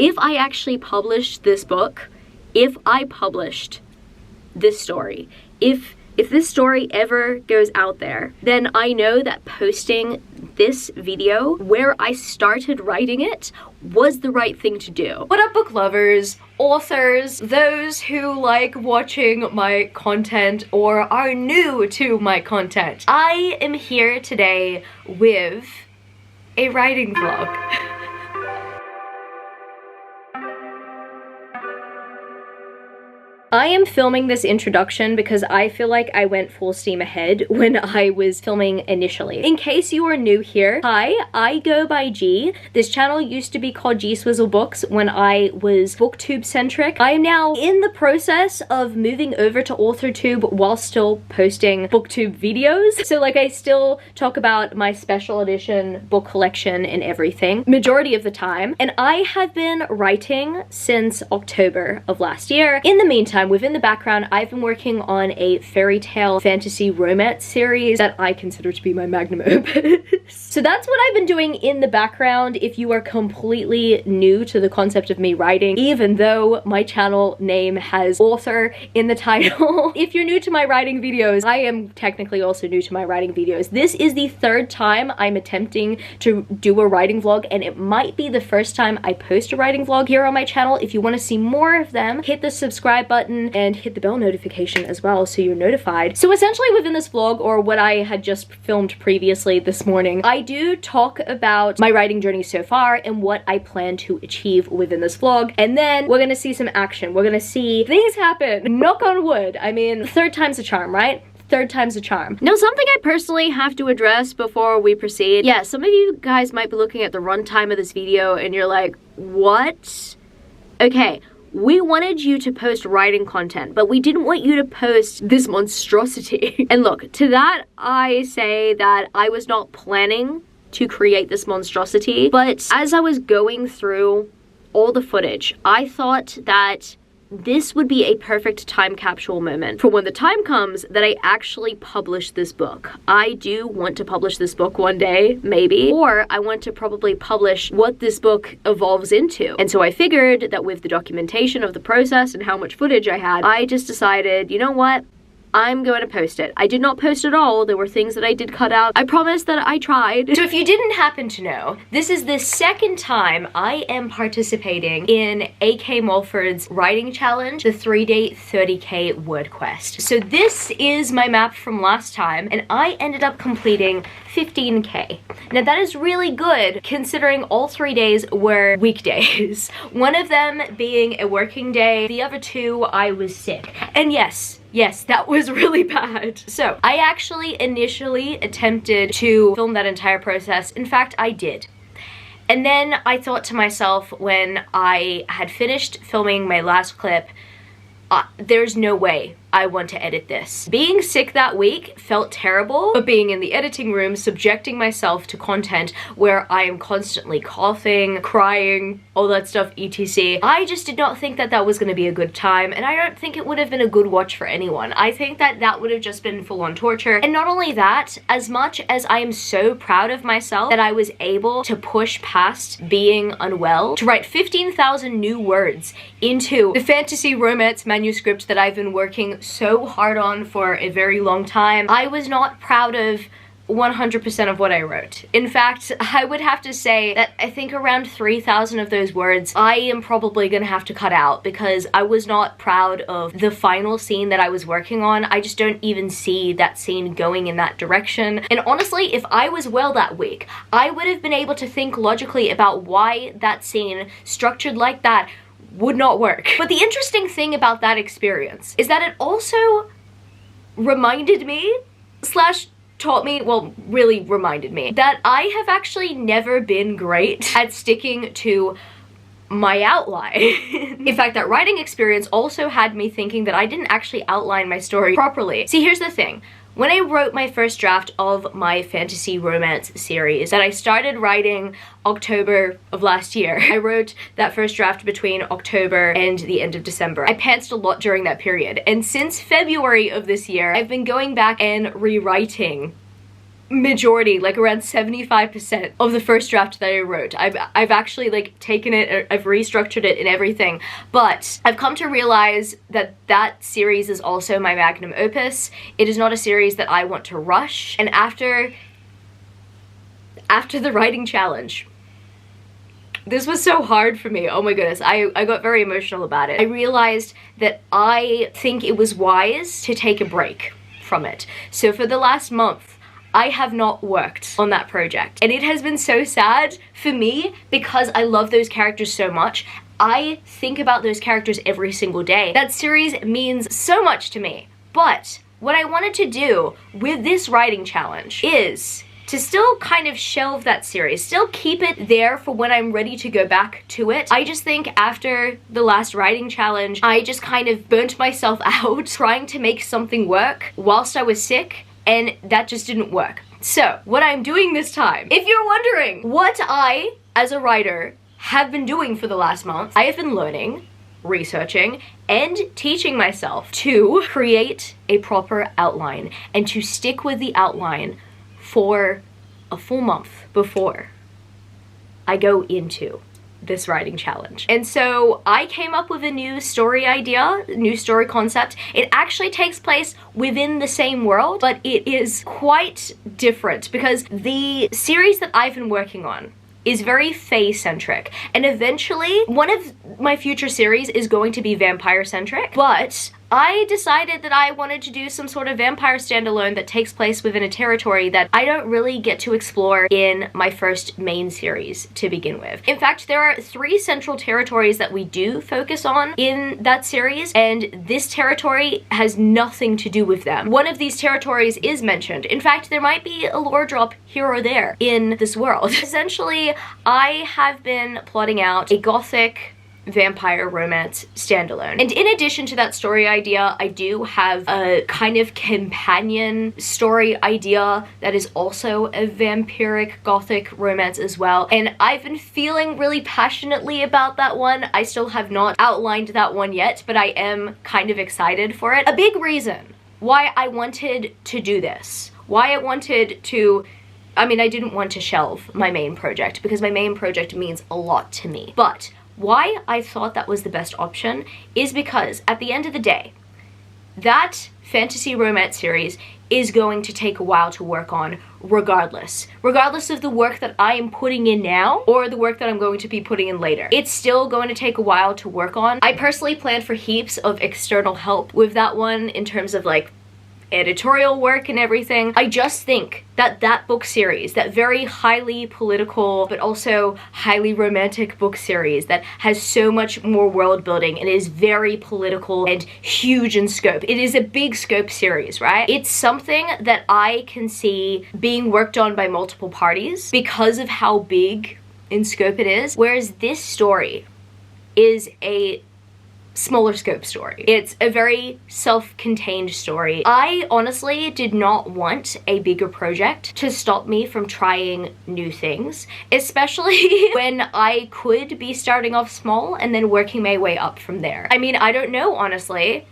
if I actually published this book, if I published this story, if this story ever goes out there, then I know that posting this video where I started writing it was the right thing to do. What up, book lovers, authors, those who like watching my content or are new to my content? I am here today with a writing vlog. I am filming this introduction because I feel like I went full steam ahead when I was filming initially. In case you are new here, hi, I go by G. This channel used to be called G Swizzle Books when I was booktube centric. I am now in the process of moving over to AuthorTube while still posting booktube videos. So like I still talk about my special edition book collection and everything majority of the time. And I have been writing since October of last year. In the meantime, within the background, I've been working on a fairy tale fantasy romance series that I consider to be my magnum opus. So that's what I've been doing in the background if you are completely new to the concept of me writing, even though my channel name has author in the title. If you're new to my writing videos, I am technically also new to my writing videos. This is the third time I'm attempting to do a writing vlog, and it might be the first time I post a writing vlog here on my channel. If you want to see more of them, hit the subscribe button and hit the bell notification as well so you're notified. So essentially within this vlog, or what I had just filmed previously this morning, I do talk about my writing journey so far and what I plan to achieve within this vlog. And then we're gonna see some action. We're gonna see things happen. Knock on wood. I mean, third time's a charm, right? Third time's a charm. Now, something I personally have to address before we proceed. Yeah, some of you guys might be looking at the runtime of this video and you're like, what? Okay. We wanted you to post writing content, but we didn't want you to post this monstrosity. And look, to that I say that I was not planning to create this monstrosity, but as I was going through all the footage, I thought that this would be a perfect time capsule moment for when the time comes that I actually publish this book. I do want to publish this book one day, maybe, or I want to probably publish what this book evolves into. And so I figured that with the documentation of the process and how much footage I had, I just decided, you know what? I'm going to post it. I did not post at all. There were things that I did cut out. I promise that I tried. So if you didn't happen to know, this is the second time I am participating in A.K. Mulford's writing challenge, the 3-day 30K word quest. So this is my map from last time, and I ended up completing 15K. Now that is really good considering all 3 days were weekdays. One of them being a working day, the other two I was sick. And yes, that was really bad. So I actually initially attempted to film that entire process. In fact, I did. And then I thought to myself when I had finished filming my last clip, there's no way I want to edit this. Being sick that week felt terrible, but being in the editing room, subjecting myself to content where I am constantly coughing, crying, all that stuff, etc. I just did not think that that was going to be a good time, and I don't think it would have been a good watch for anyone. I think that that would have just been full-on torture. And not only that, as much as I am so proud of myself that I was able to push past being unwell, to write 15,000 new words into the fantasy romance manuscript that I've been working so hard on for a very long time, I was not proud of 100% of what I wrote. In fact, I would have to say that I think around 3,000 of those words I am probably gonna have to cut out because I was not proud of the final scene that I was working on. I just don't even see that scene going in that direction. And honestly, if I was well that week, I would have been able to think logically about why that scene, structured like that, would not work. But the interesting thing about that experience is that it also reminded me, slash taught me, well, really reminded me, that I have actually never been great at sticking to my outline. In fact, that writing experience also had me thinking that I didn't actually outline my story properly. See, here's the thing. When I wrote my first draft of my fantasy romance series that I started writing October of last year, I wrote that first draft between October and the end of December. I pantsed a lot during that period, and since February of this year, I've been going back and rewriting majority, like around 75% of the first draft that I wrote. I've actually like taken it, I've restructured it and everything, but I've come to realize that that series is also my magnum opus. It is not a series that I want to rush, and after the writing challenge, this was so hard for me. Oh my goodness, I got very emotional about it. I realized that I think it was wise to take a break from it. So for the last month, I have not worked on that project, and it has been so sad for me because I love those characters so much. I think about those characters every single day. That series means so much to me. But what I wanted to do with this writing challenge is to still kind of shelve that series, still keep it there for when I'm ready to go back to it. I just think after the last writing challenge, I just kind of burnt myself out trying to make something work whilst I was sick, and that just didn't work. So what I'm doing this time, if you're wondering what I, as a writer, have been doing for the last month, I have been learning, researching, and teaching myself to create a proper outline and to stick with the outline for a full month before I go into this writing challenge. And so I came up with a new story idea, new story concept. It actually takes place within the same world, but it is quite different because the series that I've been working on is very fae-centric, and eventually one of my future series is going to be vampire-centric, but I decided that I wanted to do some sort of vampire standalone that takes place within a territory that I don't really get to explore in my first main series to begin with. In fact, there are 3 central territories that we do focus on in that series, and this territory has nothing to do with them. One of these territories is mentioned. In fact, there might be a lore drop here or there in this world. Essentially, I have been plotting out a gothic vampire romance standalone. And in addition to that story idea, I do have a kind of companion story idea that is also a vampiric gothic romance as well. And I've been feeling really passionately about that one. I still have not outlined that one yet, but I am kind of excited for it. A big reason why I wanted to do this, why I wanted to I didn't want to shelve my main project because my main project means a lot to me. But why I thought that was the best option is because at the end of the day, that fantasy romance series is going to take a while to work on regardless of the work that I am putting in now or the work that I'm going to be putting in later. It's still going to take a while to work on. I personally plan for heaps of external help with that one in terms of like editorial work and everything. I just think that that book series, that very highly political but also highly romantic book series that has so much more world building and is very political and huge in scope. It is a big scope series, right? It's something that I can see being worked on by multiple parties because of how big in scope it is, whereas this story is a smaller scope story. It's a very self-contained story. I honestly did not want a bigger project to stop me from trying new things, especially when I could be starting off small and then working my way up from there. I don't know, honestly.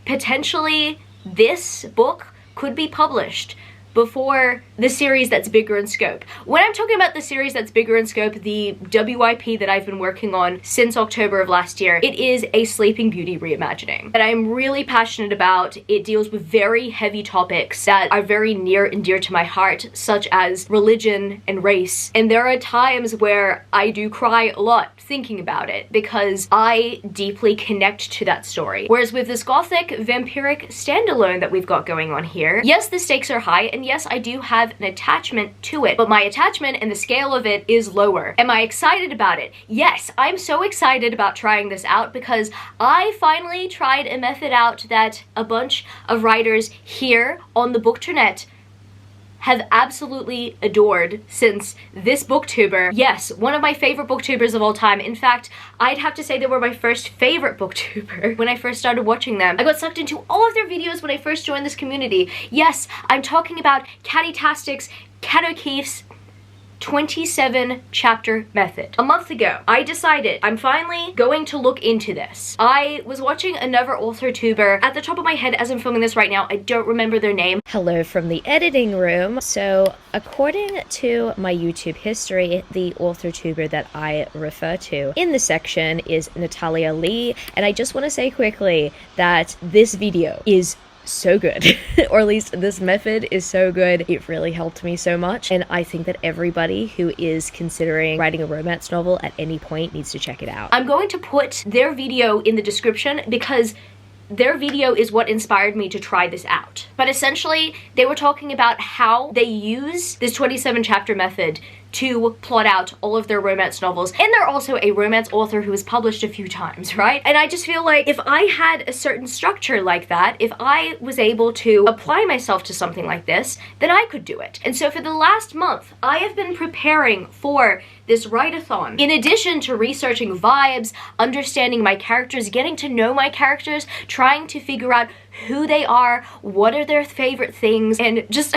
Potentially this book could be published before the series that's bigger in scope. When I'm talking about the series that's bigger in scope, the WIP that I've been working on since October of last year, it is a Sleeping Beauty reimagining that I'm really passionate about. It deals with very heavy topics that are very near and dear to my heart, such as religion and race. And there are times where I do cry a lot thinking about it because I deeply connect to that story. Whereas with this gothic vampiric standalone that we've got going on here, yes, the stakes are high, and yes, I do have an attachment to it, but my attachment and the scale of it is lower. Am I excited about it? Yes, I'm so excited about trying this out because I finally tried a method out that a bunch of writers here on the bookternet have absolutely adored since this booktuber, yes, one of my favorite booktubers of all time. In fact, I'd have to say they were my first favorite booktuber when I first started watching them. I got sucked into all of their videos when I first joined this community. Yes, I'm talking about Catty-tastic's, Cat O'Keefe's, 27 chapter method. A month ago, I decided I'm finally going to look into this. I was watching another author tuber. At the top of my head, as I'm filming this right now, I don't remember their name. Hello from the editing room. So according to my YouTube history, the author tuber that I refer to in this section is Natalia Lee. And I just want to say quickly that this video is so good, or at least this method is so good. It really helped me so much, and I think that everybody who is considering writing a romance novel at any point needs to check it out. I'm going to put their video in the description because their video is what inspired me to try this out. But essentially, they were talking about how they use this 27 chapter method to plot out all of their romance novels. And they're also a romance author who has published a few times, right? And I just feel like if I had a certain structure like that, if I was able to apply myself to something like this, then I could do it. And so for the last month, I have been preparing for this write-a-thon. In addition to researching vibes, understanding my characters, getting to know my characters, trying to figure out who they are, what are their favorite things, and just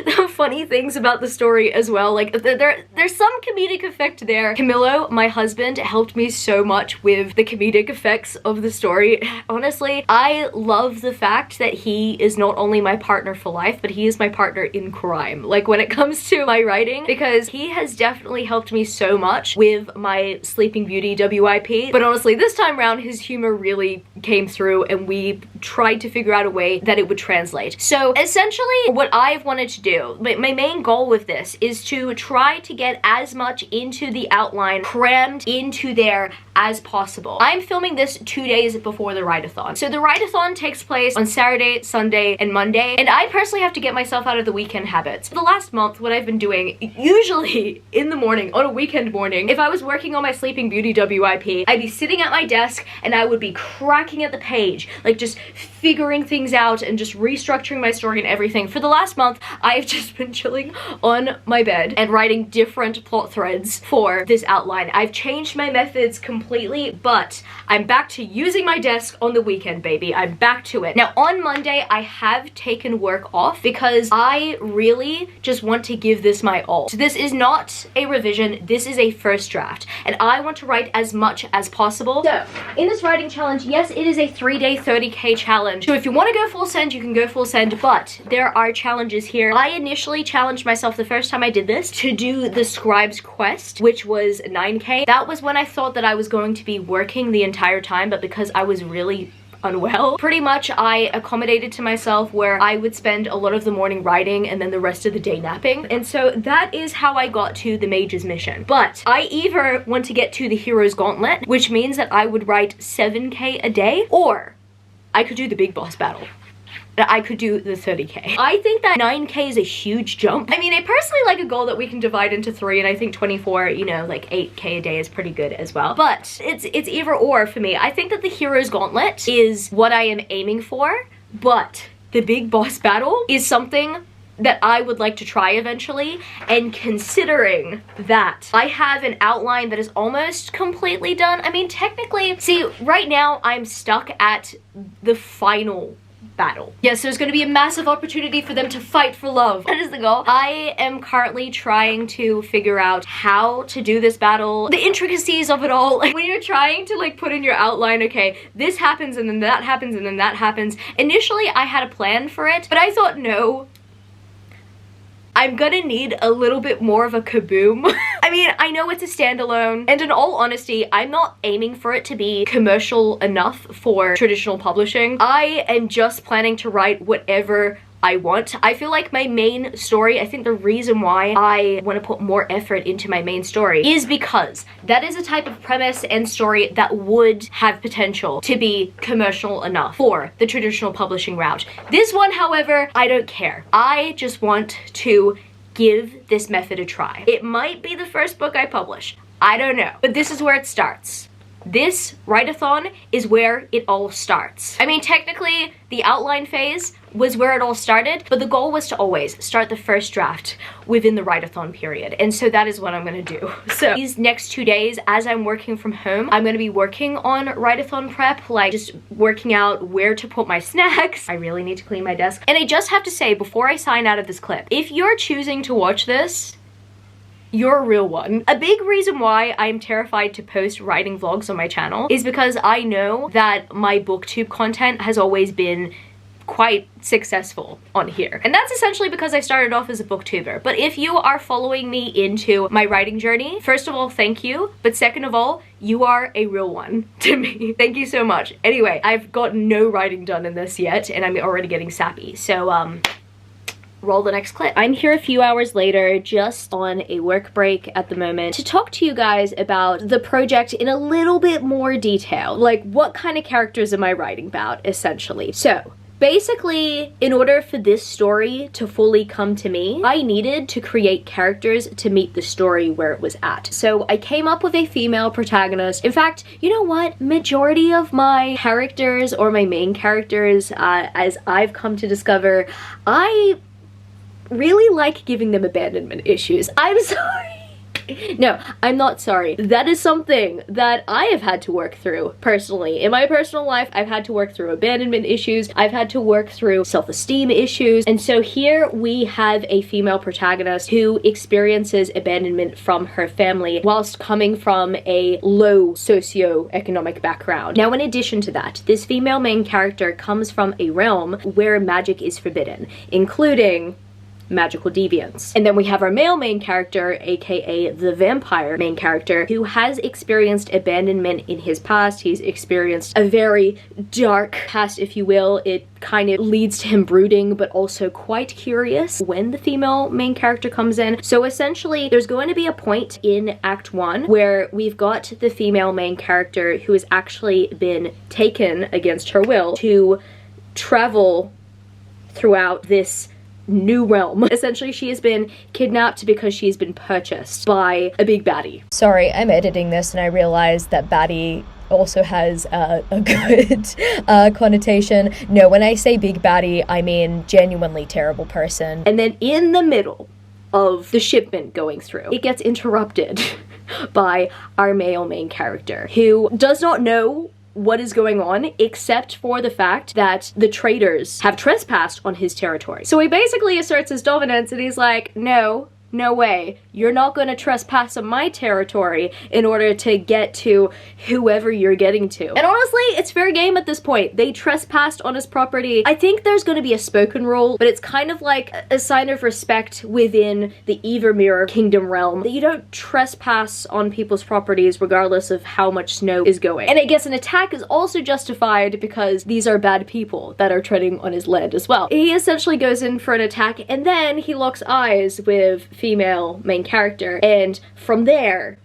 the funny things about the story as well. Like, there's some comedic effect there. Camillo, my husband, helped me so much with the comedic effects of the story. Honestly, I love the fact that he is not only my partner for life, but he is my partner in crime. Like, when it comes to my writing, because he has definitely helped me so much with my Sleeping Beauty WIP. But honestly, this time around, his humor really came through, and we tried to figure out a way that it would translate. So essentially what I've wanted to do, my main goal with this is to try to get as much into the outline crammed into there as possible. I'm filming this 2 days before the write-a-thon. So the write-a-thon takes place on Saturday, Sunday, and Monday, and I personally have to get myself out of the weekend habits. For the last month, what I've been doing, usually in the morning, on a weekend morning, if I was working on my Sleeping Beauty WIP, I'd be sitting at my desk and I would be cracking at the page, like just figuring things out and just restructuring my story and everything. For the last month, I've just been chilling on my bed and writing different plot threads for this outline. I've changed my methods completely, but I'm back to using my desk on the weekend, baby. I'm back to it. Now, on Monday, I have taken work off because I really just want to give this my all. So this is not a revision, this is a first draft, and I want to write as much as possible. So, in this writing challenge, yes, it is a 3-day 30K challenge. So if you want to go full send, you can go full send, but there are challenges here. I initially challenged myself the first time I did this to do the Scribe's Quest, which was 9K. That was when I thought that I was going to be working the entire time, but because I was really unwell, pretty much I accommodated to myself where I would spend a lot of the morning writing and then the rest of the day napping. And so that is how I got to the Mage's Mission. But I either want to get to the Hero's Gauntlet, which means that I would write 7K a day, or I could do the Big Boss Battle. I could do the 30K. I think that 9K is a huge jump. I mean, I personally like a goal that we can divide into 3, and I think 24, you know, like 8K a day is pretty good as well. But it's either or for me. I think that the Hero's Gauntlet is what I am aiming for, but the Big Boss Battle is something that I would like to try eventually. And considering that I have an outline that is almost completely done, I mean, technically, see, right now I'm stuck at the final battle. Yes, there's going to be a massive opportunity for them to fight for love. That is the goal. I am currently trying to figure out how to do this battle, the intricacies of it all. Like, when you're trying to like put in your outline, okay, this happens and then that happens and then that happens. Initially, I had a plan for it, but I thought, no, I'm gonna need a little bit more of a kaboom. I mean, I know it's a standalone, and in all honesty, I'm not aiming for it to be commercial enough for traditional publishing. I am just planning to write whatever I want. I feel like my main story, I think the reason why I want to put more effort into my main story is because that is a type of premise and story that would have potential to be commercial enough for the traditional publishing route. This one, however, I don't care. I just want to give this method a try. It might be the first book I publish. I don't know. But this is where it starts. This write-a-thon is where it all starts. I mean, technically, the outline phase was where it all started, but the goal was to always start the first draft within the write-a-thon period, and so that is what I'm gonna do. So these next 2 days, as I'm working from home, I'm gonna be working on write-a-thon prep, like just working out where to put my snacks. I really need to clean my desk. And I just have to say, before I sign out of this clip, if you're choosing to watch this, you're a real one. A big reason why I'm terrified to post writing vlogs on my channel is because I know that my booktube content has always been quite successful on here. And that's essentially because I started off as a booktuber. But if you are following me into my writing journey, first of all, thank you. But second of all, you are a real one to me. Thank you so much. Anyway, I've got no writing done in this yet, and I'm already getting sappy. So, roll the next clip. I'm here a few hours later, just on a work break at the moment, to talk to you guys about the project in a little bit more detail. Like, what kind of characters am I writing about, essentially? So, basically, in order for this story to fully come to me, I needed to create characters to meet the story where it was at. So I came up with a female protagonist. In fact, you know what? Majority of my characters, or my main characters, as I've come to discover, I really like giving them abandonment issues. I'm sorry. No, I'm not sorry. That is something that I have had to work through personally. In my personal life, I've had to work through abandonment issues. I've had to work through self-esteem issues. And so here we have a female protagonist who experiences abandonment from her family whilst coming from a low socioeconomic background. Now, in addition to that, this female main character comes from a realm where magic is forbidden, including magical deviance. And then we have our male main character, aka the vampire main character, who has experienced abandonment in his past. He's experienced a very dark past, if you will. It kind of leads to him brooding, but also quite curious when the female main character comes in. So essentially, there's going to be a point in Act 1 where we've got the female main character who has actually been taken against her will to travel throughout this new realm. Essentially, she has been kidnapped because she's been purchased by a big baddie. Sorry, I'm editing this and I realized that baddie also has a good connotation. No, when I say big baddie, I mean genuinely terrible person. And then in the middle of the shipment going through, it gets interrupted by our male main character, who does not know what is going on, except for the fact that the traders have trespassed on his territory. So he basically asserts his dominance and he's like, no way, you're not gonna trespass on my territory in order to get to whoever you're getting to. And honestly, it's fair game at this point. They trespassed on his property. I think there's gonna be a spoken rule, but it's kind of like a sign of respect within the Evermere Kingdom realm that you don't trespass on people's properties regardless of how much snow is going. And I guess an attack is also justified because these are bad people that are treading on his land as well. He essentially goes in for an attack and then he locks eyes with female main character, and from there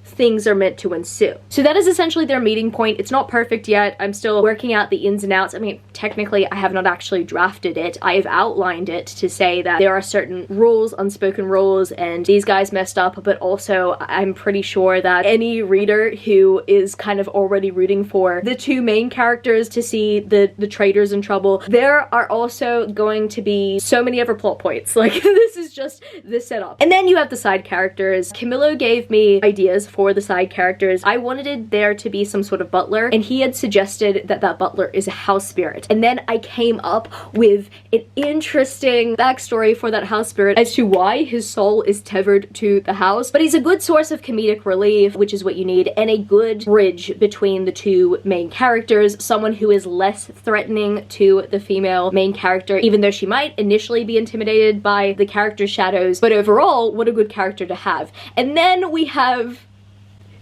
things are meant to ensue. So that is essentially their meeting point. It's not perfect yet. I'm still working out the ins and outs. I mean, technically I have not actually drafted it. I have outlined it to say that there are certain rules, unspoken rules, and these guys messed up, but also I'm pretty sure that any reader who is kind of already rooting for the two main characters to see the traders in trouble, there are also going to be so many other plot points. Like, this is just the setup. And then you have the side characters. Camillo gave me ideas for the side characters. I wanted there to be some sort of butler, and he had suggested that that butler is a house spirit. And then I came up with an interesting backstory for that house spirit as to why his soul is tethered to the house. But he's a good source of comedic relief, which is what you need, and a good bridge between the two main characters. Someone who is less threatening to the female main character, even though she might initially be intimidated by the character's shadows. But overall, what a good character to have. And then we have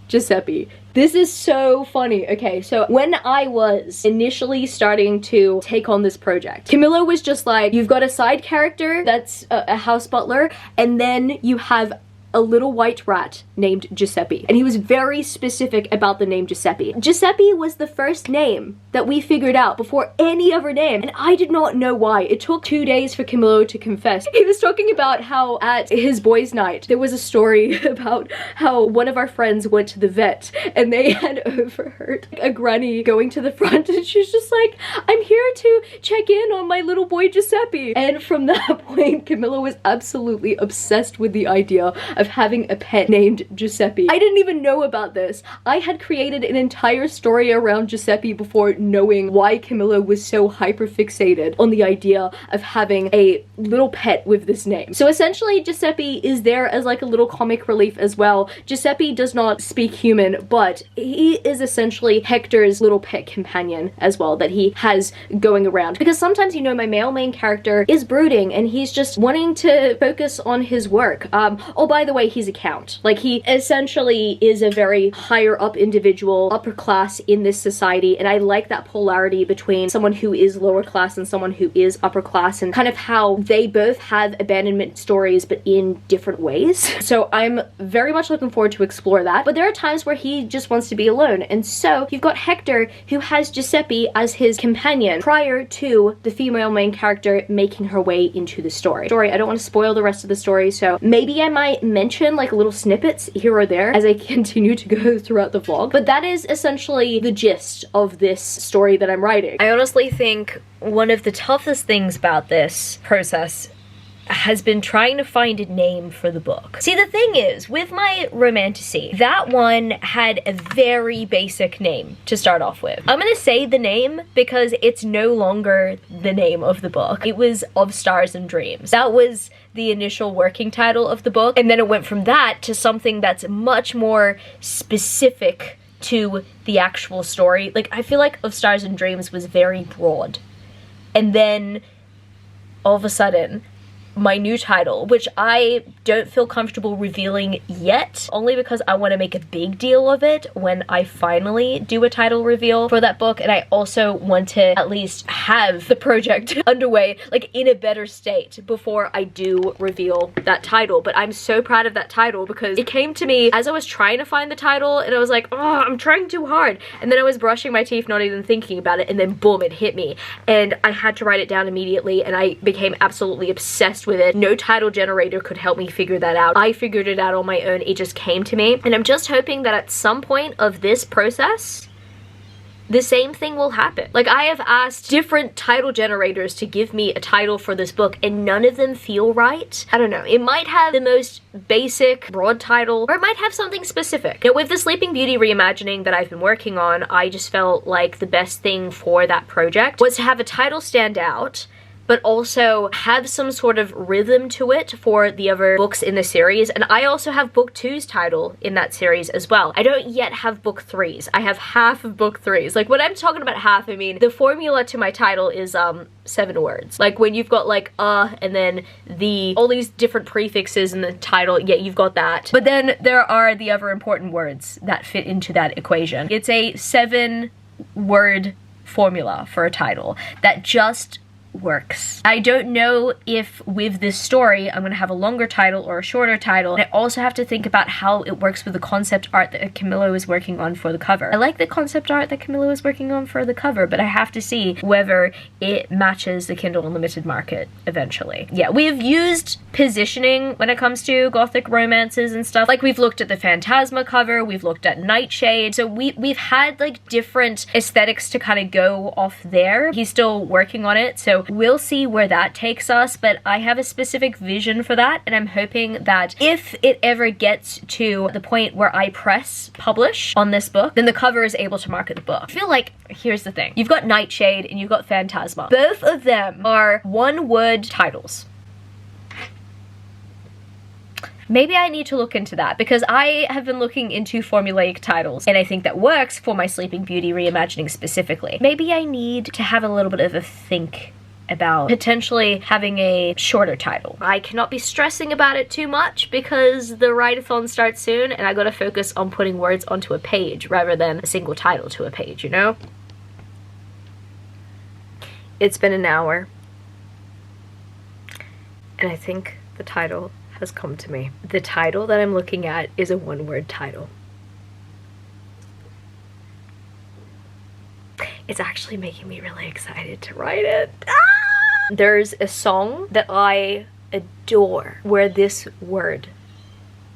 Giuseppe. This is so funny. Okay, so when I was initially starting to take on this project, Camillo was just like, you've got a side character that's a house butler, and then you have a little white rat named Giuseppe. And he was very specific about the name Giuseppe. Giuseppe was the first name that we figured out before any other name, and I did not know why. It took 2 days for Camillo to confess. He was talking about how at his boys' night, there was a story about how one of our friends went to the vet and they had overheard a granny going to the front, and she's just like, I'm here to check in on my little boy Giuseppe. And from that point, Camillo was absolutely obsessed with the idea of having a pet named Giuseppe. I didn't even know about this. I had created an entire story around Giuseppe before knowing why Camilla was so hyperfixated on the idea of having a little pet with this name. So essentially Giuseppe is there as like a little comic relief as well. Giuseppe does not speak human, but he is essentially Hector's little pet companion as well that he has going around. Because sometimes, you know, my male main character is brooding and he's just wanting to focus on his work. Oh, by the way, he's a count. Like, he essentially is a very higher up individual, upper class in this society, and I like that polarity between someone who is lower class and someone who is upper class, and kind of how they both have abandonment stories but in different ways. So I'm very much looking forward to explore that. But there are times where he just wants to be alone, and so you've got Hector, who has Giuseppe as his companion prior to the female main character making her way into the story. I don't want to spoil the rest of the story, so maybe I might mention like little snippets here or there as I continue to go throughout the vlog, but that is essentially the gist of this story that I'm writing. I honestly think one of the toughest things about this process has been trying to find a name for the book. See, the thing is, with my romantasy, that one had a very basic name to start off with. I'm gonna say the name because it's no longer the name of the book. It was Of Stars and Dreams. That was the initial working title of the book, and then it went from that to something that's much more specific to the actual story. Like, I feel like Of Stars and Dreams was very broad. And then, all of a sudden, my new title, which I don't feel comfortable revealing yet, only because I want to make a big deal of it when I finally do a title reveal for that book, and I also want to at least have the project underway, like, in a better state before I do reveal that title. But I'm so proud of that title because it came to me as I was trying to find the title, and I was like, oh, I'm trying too hard. And then I was brushing my teeth, not even thinking about it, and then boom, it hit me. And I had to write it down immediately, and I became absolutely obsessed with it. No title generator could help me figure that out. I figured it out on my own. It just came to me. And I'm just hoping that at some point of this process, the same thing will happen. Like, I have asked different title generators to give me a title for this book, and none of them feel right. I don't know. It might have the most basic, broad title, or it might have something specific. Now, with the Sleeping Beauty reimagining that I've been working on, I just felt like the best thing for that project was to have a title stand out, but also have some sort of rhythm to it for the other books in the series. And I also have book 2's title in that series as well. I don't yet have book 3's. I have half of book 3's. Like, when I'm talking about half, I mean the formula to my title is 7 words. Like, when you've got like and then all these different prefixes in the title, yeah, you've got that. But then there are the other important words that fit into that equation. It's a 7-word formula for a title that just works. I don't know if with this story I'm gonna have a longer title or a shorter title. And I also have to think about how it works with the concept art that Camilla was working on for the cover. I like the concept art that Camilla was working on for the cover, but I have to see whether it matches the Kindle Unlimited market eventually. Yeah, we've used positioning when it comes to gothic romances and stuff. Like, we've looked at the Phantasma cover, we've looked at Nightshade, so we've had like different aesthetics to kind of go off there. He's still working on it, so we'll see where that takes us, but I have a specific vision for that, and I'm hoping that if it ever gets to the point where I press publish on this book, then the cover is able to market the book. I feel like, here's the thing. You've got Nightshade and you've got Phantasma. Both of them are one-word titles. Maybe I need to look into that, because I have been looking into formulaic titles, and I think that works for my Sleeping Beauty reimagining specifically. Maybe I need to have a little bit of a think about potentially having a shorter title. I cannot be stressing about it too much because the write-a-thon starts soon, and I gotta focus on putting words onto a page rather than a single title to a page, you know? It's been an hour, and I think the title has come to me. The title that I'm looking at is a one-word title. It's actually making me really excited to write it. Ah! There's a song that I adore where this word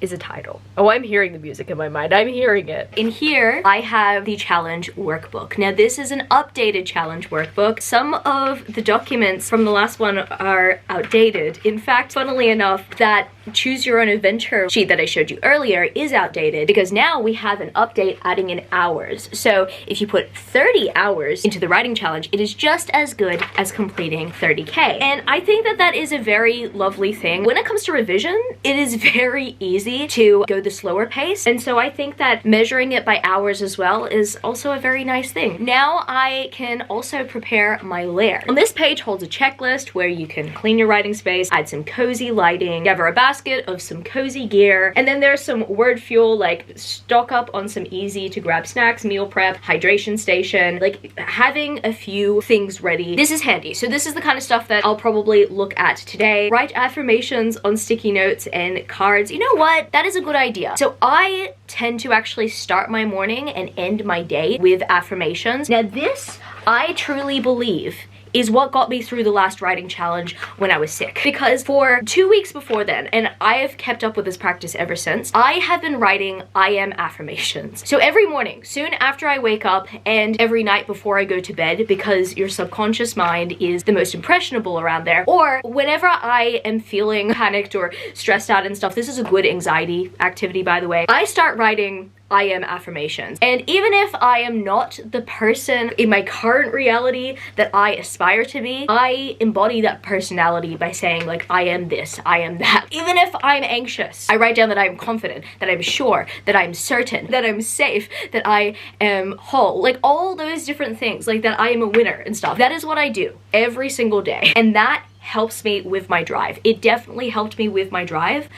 is a title. Oh, I'm hearing the music in my mind. I'm hearing it. In here, I have the challenge workbook. Now, this is an updated challenge workbook. Some of the documents from the last one are outdated. In fact, funnily enough, that choose your own adventure sheet that I showed you earlier is outdated because now we have an update adding in hours. So if you put 30 hours into the writing challenge, it is just as good as completing 30K. And I think that that is a very lovely thing. When it comes to revision, it is very easy to go the slower pace. And so I think that measuring it by hours as well is also a very nice thing. Now I can also prepare my lair. On this page holds a checklist where you can clean your writing space, add some cozy lighting, gather a basket of some cozy gear, and then there's some word fuel, like stock up on some easy to grab snacks, meal prep, hydration station, like having a few things ready. This is handy. So this is the kind of stuff that I'll probably look at today. Write affirmations on sticky notes and cards. You know what? That is a good idea. So I tend to actually start my morning and end my day with affirmations. Now this, I truly believe, is what got me through the last writing challenge when I was sick. Because for 2 weeks before then, and I have kept up with this practice ever since, I have been writing I am affirmations. So every morning, soon after I wake up, and every night before I go to bed, because your subconscious mind is the most impressionable around there, or whenever I am feeling panicked or stressed out and stuff, this is a good anxiety activity, by the way, I start writing I am affirmations. And even if I am not the person in my current reality that I aspire to be, I embody that personality by saying like, I am this, I am that. Even if I'm anxious, I write down that I'm confident, that I'm sure, that I'm certain, that I'm safe, that I am whole, like all those different things, like that I am a winner and stuff. That is what I do every single day. And that helps me with my drive. It definitely helped me with my drive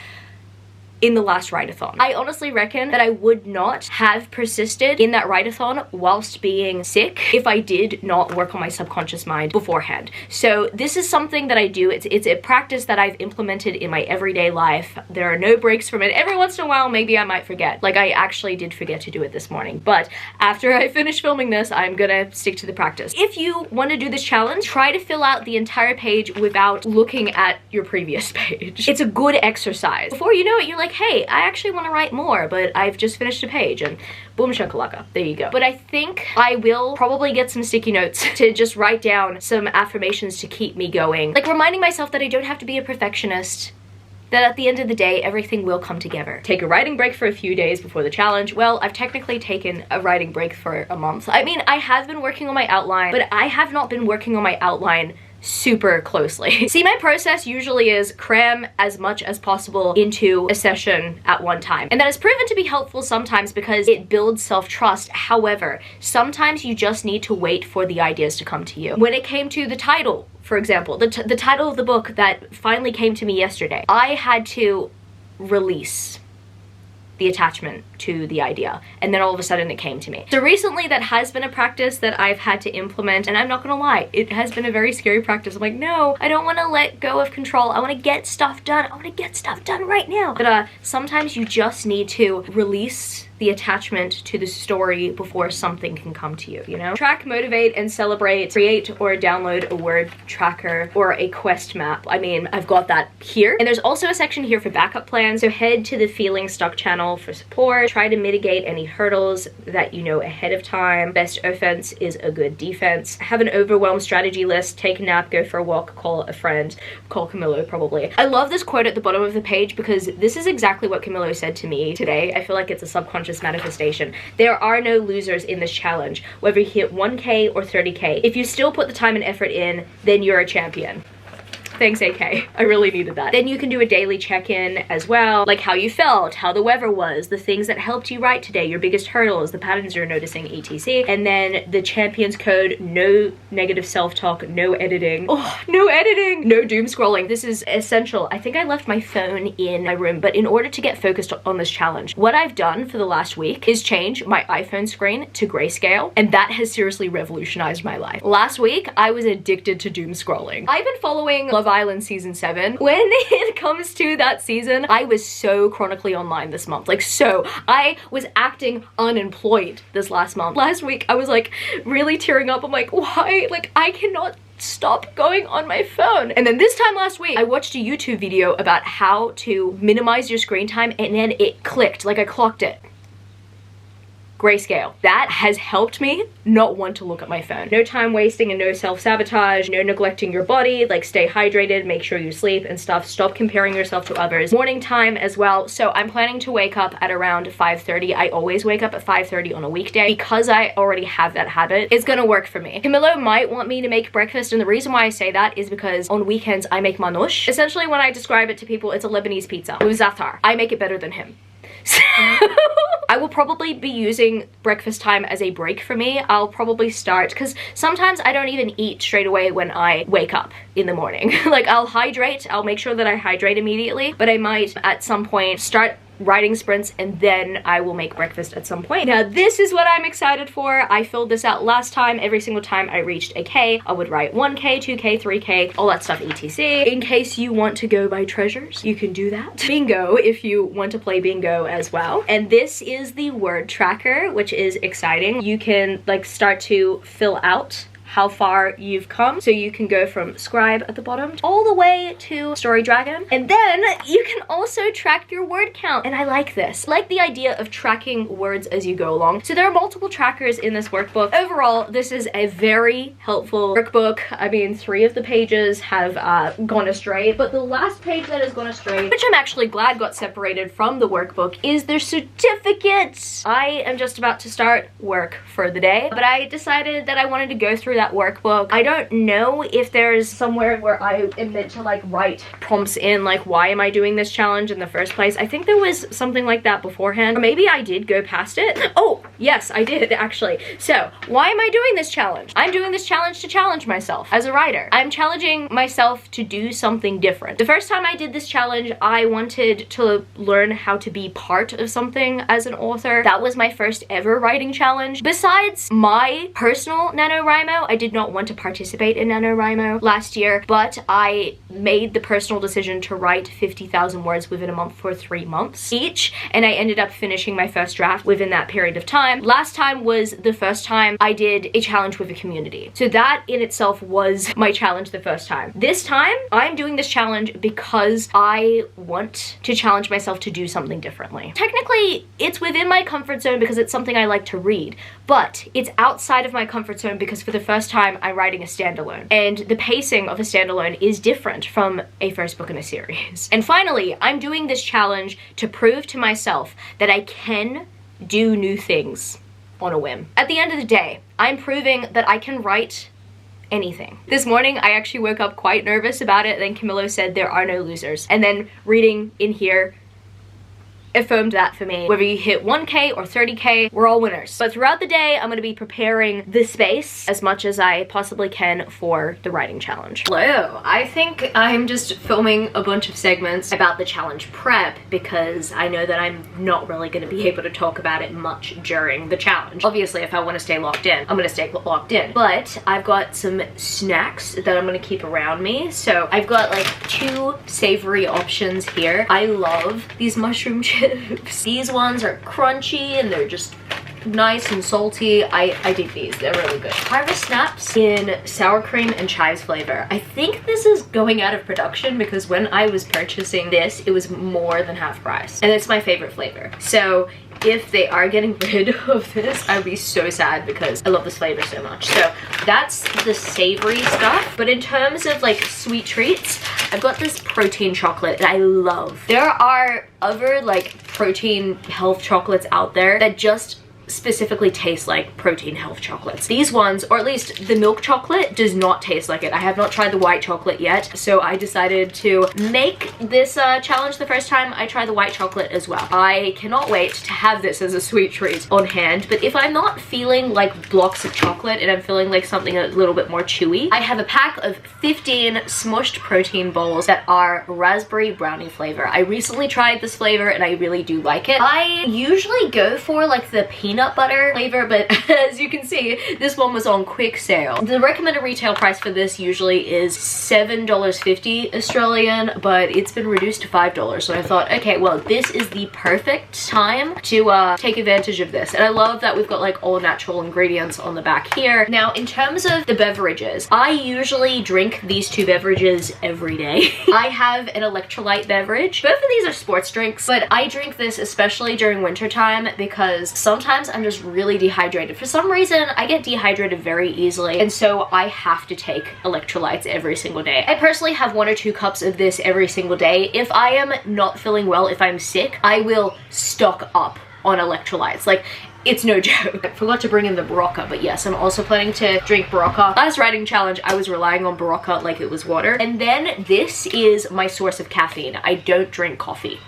in the last write-a-thon. I honestly reckon that I would not have persisted in that write-a-thon whilst being sick if I did not work on my subconscious mind beforehand. So this is something that I do. It's a practice that I've implemented in my everyday life. There are no breaks from it. Every once in a while, maybe I might forget. Like I actually did forget to do it this morning. But after I finish filming this, I'm gonna stick to the practice. If you want to do this challenge, try to fill out the entire page without looking at your previous page. It's a good exercise. Before you know it, you're like, hey, I actually want to write more, but I've just finished a page, and boom shakalaka, there you go. But I think I will probably get some sticky notes to just write down some affirmations to keep me going. Like reminding myself that I don't have to be a perfectionist, that at the end of the day, everything will come together. Take a writing break for a few days before the challenge. Well, I've technically taken a writing break for a month. I mean, I have been working on my outline, but I have not been working on my outline super closely. See, my process usually is cram as much as possible into a session at one time. And that has proven to be helpful sometimes because it builds self-trust. However, sometimes you just need to wait for the ideas to come to you. When it came to the title, for example, the title of the book that finally came to me yesterday, I had to release the attachment to the idea, and then all of a sudden it came to me. So recently that has been a practice that I've had to implement, and I'm not gonna lie, it has been a very scary practice. I'm like, no, I don't want to let go of control. I want to get stuff done. I want to get stuff done right now. But sometimes you just need to release the attachment to the story before something can come to you, you know? Track, motivate, and celebrate. Create or download a word tracker or a quest map. I mean, I've got that here. And there's also a section here for backup plans. So head to the Feeling Stuck channel for support. Try to mitigate any hurdles that you know ahead of time. Best offense is a good defense. Have an overwhelmed strategy list. Take a nap, go for a walk, call a friend. Call Camillo, probably. I love this quote at the bottom of the page because this is exactly what Camillo said to me today. I feel like it's a subconscious manifestation. There are no losers in this challenge, whether you hit 1K or 30K. If you still put the time and effort in, then you're a champion. Thanks, AK. I really needed that. Then you can do a daily check-in as well, like how you felt, how the weather was, the things that helped you write today, your biggest hurdles, the patterns you're noticing, etc. And then the champion's code, no negative self-talk, no editing. Oh, no editing! No doom scrolling. This is essential. I think I left my phone in my room, but in order to get focused on this challenge, what I've done for the last week is change my iPhone screen to grayscale, and that has seriously revolutionized my life. Last week, I was addicted to doom scrolling. I've been following Love Island season 7. When it comes to that season, I was so chronically online this month. Like, so I was acting unemployed this last month. Last week I was like really tearing up. I'm like, why? Like, I cannot stop going on my phone. And then this time last week, I watched a YouTube video about how to minimize your screen time, and then it clicked, like I clocked it. Grayscale. That has helped me not want to look at my phone. No time wasting and no self-sabotage, no neglecting your body, like stay hydrated, make sure you sleep and stuff. Stop comparing yourself to others. Morning time as well. So I'm planning to wake up at around 5:30. I always wake up at 5:30 on a weekday because I already have that habit. It's gonna work for me. Camillo might want me to make breakfast, and the reason why I say that is because on weekends I make manouche. Essentially, when I describe it to people, it's a Lebanese pizza with za'atar. I make it better than him. So I will probably be using breakfast time as a break for me. I'll probably start, because sometimes I don't even eat straight away when I wake up in the morning. Like, I'll hydrate, I'll make sure that I hydrate immediately, but I might at some point start writing sprints, and then I will make breakfast at some point. Now, this is what I'm excited for. I filled this out last time. Every single time I reached a K, I would write 1K, 2K, 3K, all that stuff, etc. In case you want to go by treasures, you can do that. Bingo, if you want to play bingo as well. And this is the word tracker, which is exciting. You can like start to fill out how far you've come. So you can go from scribe at the bottom all the way to story dragon. And then you can also track your word count. And I like this. I like the idea of tracking words as you go along. So there are multiple trackers in this workbook. Overall, this is a very helpful workbook. I mean, 3 of the pages have gone astray, but the last page that has gone astray, which I'm actually glad got separated from the workbook, is their certificates. I am just about to start work for the day, but I decided that I wanted to go through that workbook. I don't know if there's somewhere where I am meant to like write prompts in, like why am I doing this challenge in the first place. I think there was something like that beforehand, or maybe I did go past it. Oh yes, I did actually. So why am I doing this challenge? I'm doing this challenge to challenge myself as a writer. I'm challenging myself to do something different. The first time I did this challenge, I wanted to learn how to be part of something as an author. That was my first ever writing challenge. Besides my personal NaNoWriMo, I did not want to participate in NaNoWriMo last year, but I made the personal decision to write 50,000 words within a month for 3 months each, and I ended up finishing my first draft within that period of time. Last time was the first time I did a challenge with a community. So that in itself was my challenge the first time. This time, I'm doing this challenge because I want to challenge myself to do something differently. Technically, it's within my comfort zone because it's something I like to read, but it's outside of my comfort zone because for the first time I'm writing a standalone, and the pacing of a standalone is different from a first book in a series. And finally, I'm doing this challenge to prove to myself that I can do new things on a whim. At the end of the day, I'm proving that I can write anything. This morning, I actually woke up quite nervous about it, then Camillo said there are no losers. And then reading in here affirmed that for me. Whether you hit 1K or 30K, we're all winners. But throughout the day, I'm going to be preparing the space as much as I possibly can for the writing challenge. Hello. I think I'm just filming a bunch of segments about the challenge prep because I know that I'm not really going to be able to talk about it much during the challenge. Obviously, if I want to stay locked in, I'm going to stay locked in. But I've got some snacks that I'm going to keep around me. So I've got like 2 savory options here. I love these mushroom chips. These ones are crunchy and they're just nice and salty. I dig these. They're really good. Harvest Snaps in sour cream and chives flavor. I think this is going out of production because when I was purchasing this, it was more than half price. And it's my favorite flavor. So if they are getting rid of this, I would be so sad because I love this flavor so much. So that's the savory stuff. But in terms of like sweet treats, I've got this protein chocolate that I love. There are other like protein health chocolates out there that just specifically taste like protein health chocolates. These ones, or at least the milk chocolate, does not taste like it. I have not tried the white chocolate yet, so I decided to make this challenge the first time I try the white chocolate as well. I cannot wait to have this as a sweet treat on hand, but if I'm not feeling like blocks of chocolate and I'm feeling like something a little bit more chewy, I have a pack of 15 smushed protein balls that are raspberry brownie flavor. I recently tried this flavor and I really do like it. I usually go for like the peanut peanut butter flavor, but as you can see, this one was on quick sale. The recommended retail price for this usually is $7.50 Australian, but it's been reduced to $5. So I thought, okay, well, this is the perfect time to take advantage of this. And I love that we've got like all natural ingredients on the back here. Now, in terms of the beverages, I usually drink these two beverages every day. I have an electrolyte beverage. Both of these are sports drinks, but I drink this especially during winter time because sometimes I'm just really dehydrated. For some reason, I get dehydrated very easily, and so I have to take electrolytes every single day. I personally have 1 or 2 cups of this every single day. If I am not feeling well, if I'm sick, I will stock up on electrolytes. Like, it's no joke. I forgot to bring in the Barocca, but yes, I'm also planning to drink Barocca. Last writing challenge, I was relying on Barocca like it was water. And then this is my source of caffeine. I don't drink coffee.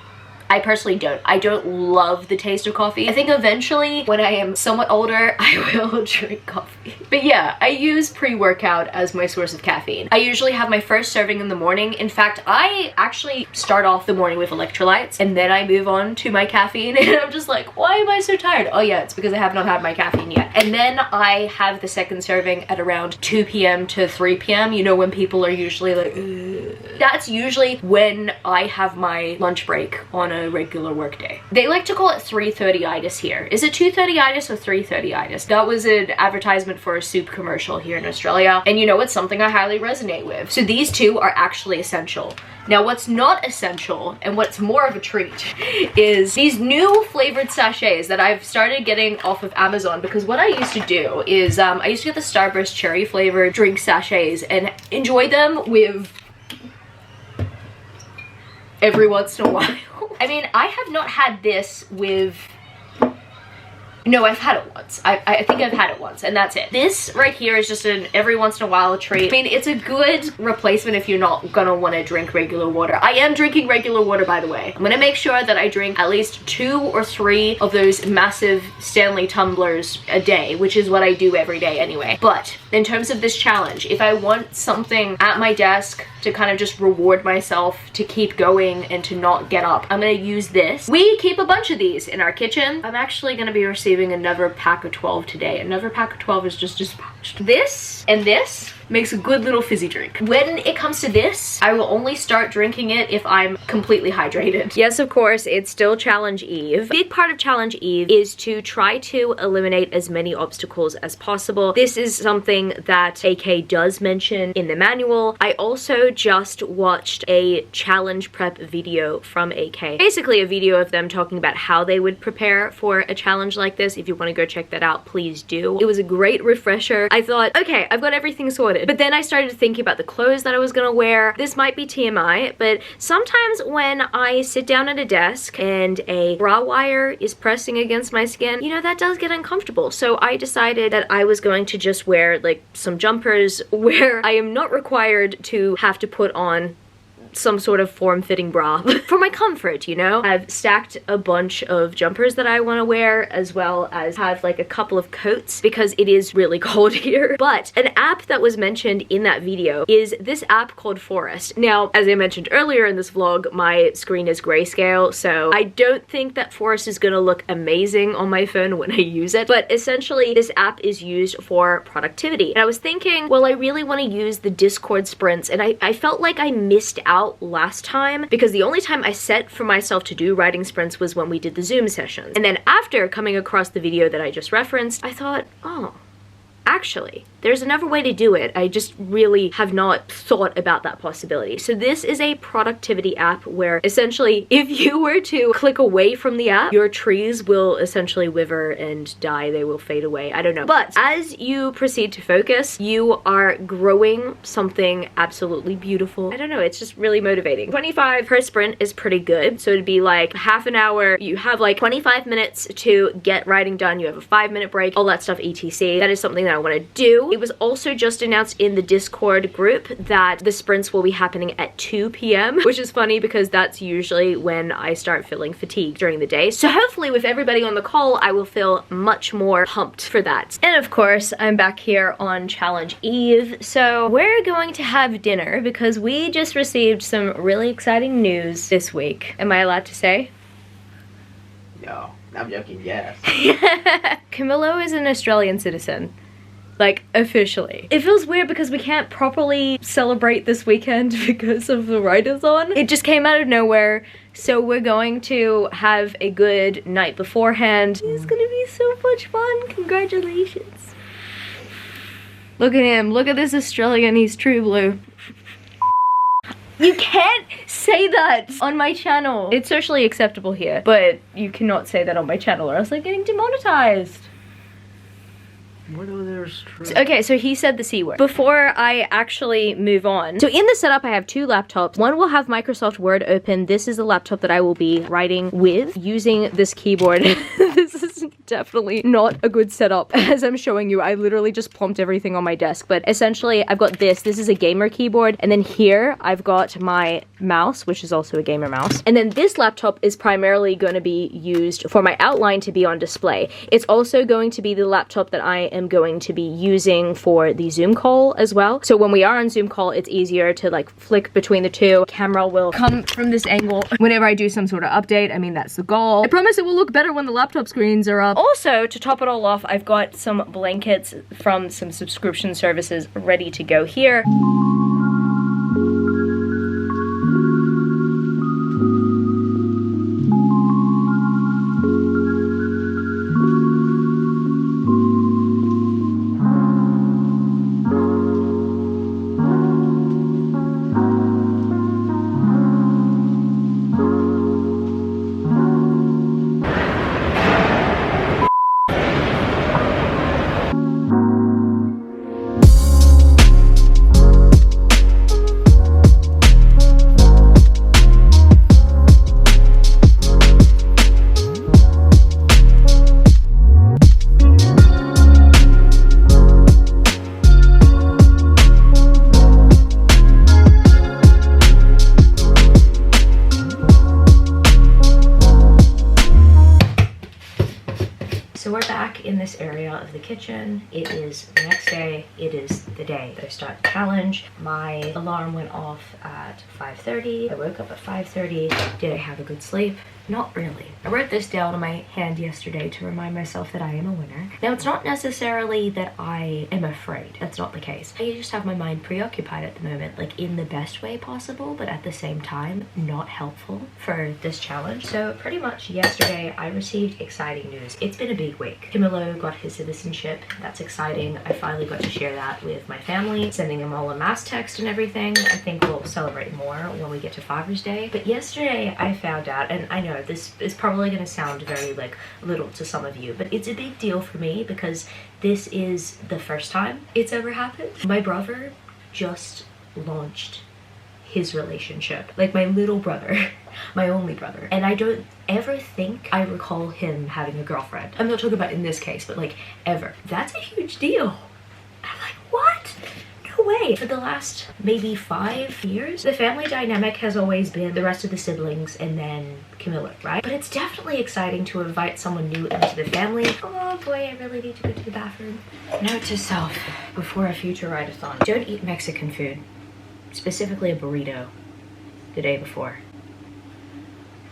I personally don't. I don't love the taste of coffee. I think eventually, when I am somewhat older, I will drink coffee. But yeah, I use pre-workout as my source of caffeine. I usually have my first serving in the morning. In fact, I actually start off the morning with electrolytes, and then I move on to my caffeine, and I'm just like, why am I so tired? Oh yeah, it's because I have not had my caffeine yet. And then I have the second serving at around 2 p.m. to 3 p.m. You know, when people are usually like, ugh. That's usually when I have my lunch break on a regular work day. They like to call it 3:30itis here. Is it 2:30itis or 3:30itis? That was an advertisement for a soup commercial here in Australia, and you know, it's something I highly resonate with. So these two are actually essential. Now, what's not essential, and what's more of a treat, is these new flavored sachets that I've started getting off of Amazon, because what I used to do is I used to get the Starburst cherry flavored drink sachets and enjoy them with every once in a while. I mean, I have not had this with... No, I've had it once. I think I've had it once, and that's it. This right here is just an every once in a while treat. I mean, it's a good replacement if you're not gonna want to drink regular water. I am drinking regular water, by the way. I'm gonna make sure that I drink at least 2 or 3 of those massive Stanley tumblers a day, which is what I do every day anyway. But in terms of this challenge, if I want something at my desk to kind of just reward myself to keep going and to not get up, I'm gonna use this. We keep a bunch of these in our kitchen. I'm actually gonna be receiving another pack of 12 today. Another pack of 12 is just dispatched. This and this makes a good little fizzy drink. When it comes to this, I will only start drinking it if I'm completely hydrated. Yes, of course, it's still Challenge Eve. Big part of Challenge Eve is to try to eliminate as many obstacles as possible. This is something that AK does mention in the manual. I also just watched a challenge prep video from AK. Basically a video of them talking about how they would prepare for a challenge like this. If you want to go check that out, please do. It was a great refresher. I thought, okay, I've got everything sorted. But then I started thinking about the clothes that I was gonna wear. This might be TMI, but sometimes when I sit down at a desk and a bra wire is pressing against my skin, you know, that does get uncomfortable. So I decided that I was going to just wear like some jumpers where I am not required to have to put on some sort of form-fitting bra for my comfort, you know? I've stacked a bunch of jumpers that I want to wear, as well as have like a couple of coats because it is really cold here. But an app that was mentioned in that video is this app called Forest. Now, as I mentioned earlier in this vlog, my screen is grayscale, so I don't think that Forest is gonna look amazing on my phone when I use it, but essentially this app is used for productivity. And I was thinking, well, I really want to use the Discord sprints, and I felt like I missed out last time because the only time I set for myself to do writing sprints was when we did the Zoom sessions. And then after coming across the video that I just referenced, I thought, oh, actually, there's another way to do it. I just really have not thought about that possibility. So this is a productivity app where essentially if you were to click away from the app, your trees will essentially wither and die. They will fade away. I don't know. But as you proceed to focus, you are growing something absolutely beautiful. I don't know. It's just really motivating. 25 per sprint is pretty good. So it'd be like half an hour. You have like 25 minutes to get writing done. You have a 5-minute break, all that stuff, etc. That is something that I want to do. It was also just announced in the Discord group that the sprints will be happening at 2 p.m, which is funny because that's usually when I start feeling fatigued during the day. So hopefully with everybody on the call, I will feel much more pumped for that. And of course, I'm back here on Challenge Eve. So we're going to have dinner because we just received some really exciting news this week. Am I allowed to say? No. I'm joking, yes. Camillo is an Australian citizen. Like, officially. It feels weird because we can't properly celebrate this weekend because of the writer's-on. It just came out of nowhere, so we're going to have a good night beforehand. It's gonna be so much fun. Congratulations. Look at him. Look at this Australian. He's true blue. You can't say that on my channel. It's socially acceptable here, but you cannot say that on my channel or else I'm getting demonetized. What are there's Okay, so he said the C word. Before I actually move on, so in the setup I have two laptops. One will have Microsoft Word open. This is the laptop that I will be writing with using this keyboard. This is definitely not a good setup. As I'm showing you, I literally just plumped everything on my desk, but essentially I've got this is a gamer keyboard, and then here I've got my mouse, which is also a gamer mouse, and then this laptop is primarily going to be used for my outline to be on display. It's also going to be the laptop that I am going to be using for the Zoom call as well. So when we are on Zoom call, it's easier to like flick between the two. Camera will come from this angle whenever I do some sort of update. I mean, that's the goal. I promise it will look better when the laptop screens are up. Also, to top it all off, I've got some blankets from some subscription services ready to go here. So we're back in this area of the kitchen. It is the next day. It is the day that I start the challenge. My alarm went off at 5:30. I woke up at 5:30. Did I have a good sleep? Not really. I wrote this down on my hand yesterday to remind myself that I am a winner. Now, it's not necessarily that I am afraid. That's not the case. I just have my mind preoccupied at the moment, like in the best way possible, but at the same time, not helpful for this challenge. So pretty much yesterday, I received exciting news. It's been a big week. Camillo got his citizenship. That's exciting. I finally got to share that with my family, sending them all a mass text and everything. I think we'll celebrate more when we get to Father's Day. But yesterday, I found out, and I know this is probably going to sound very like little to some of you, but it's a big deal for me because this is the first time it's ever happened. My brother just launched his relationship, like my little brother, my only brother, and I don't ever think I recall him having a girlfriend. I'm not talking about in this case, but like ever. That's a huge deal. I'm like, what? No way. For the last maybe 5 years, the family dynamic has always been the rest of the siblings and then Camilla, right? But it's definitely exciting to invite someone new into the family. Oh boy, I really need to go to the bathroom. Note to self, before a future write-a-thon, don't eat Mexican food, specifically a burrito, the day before.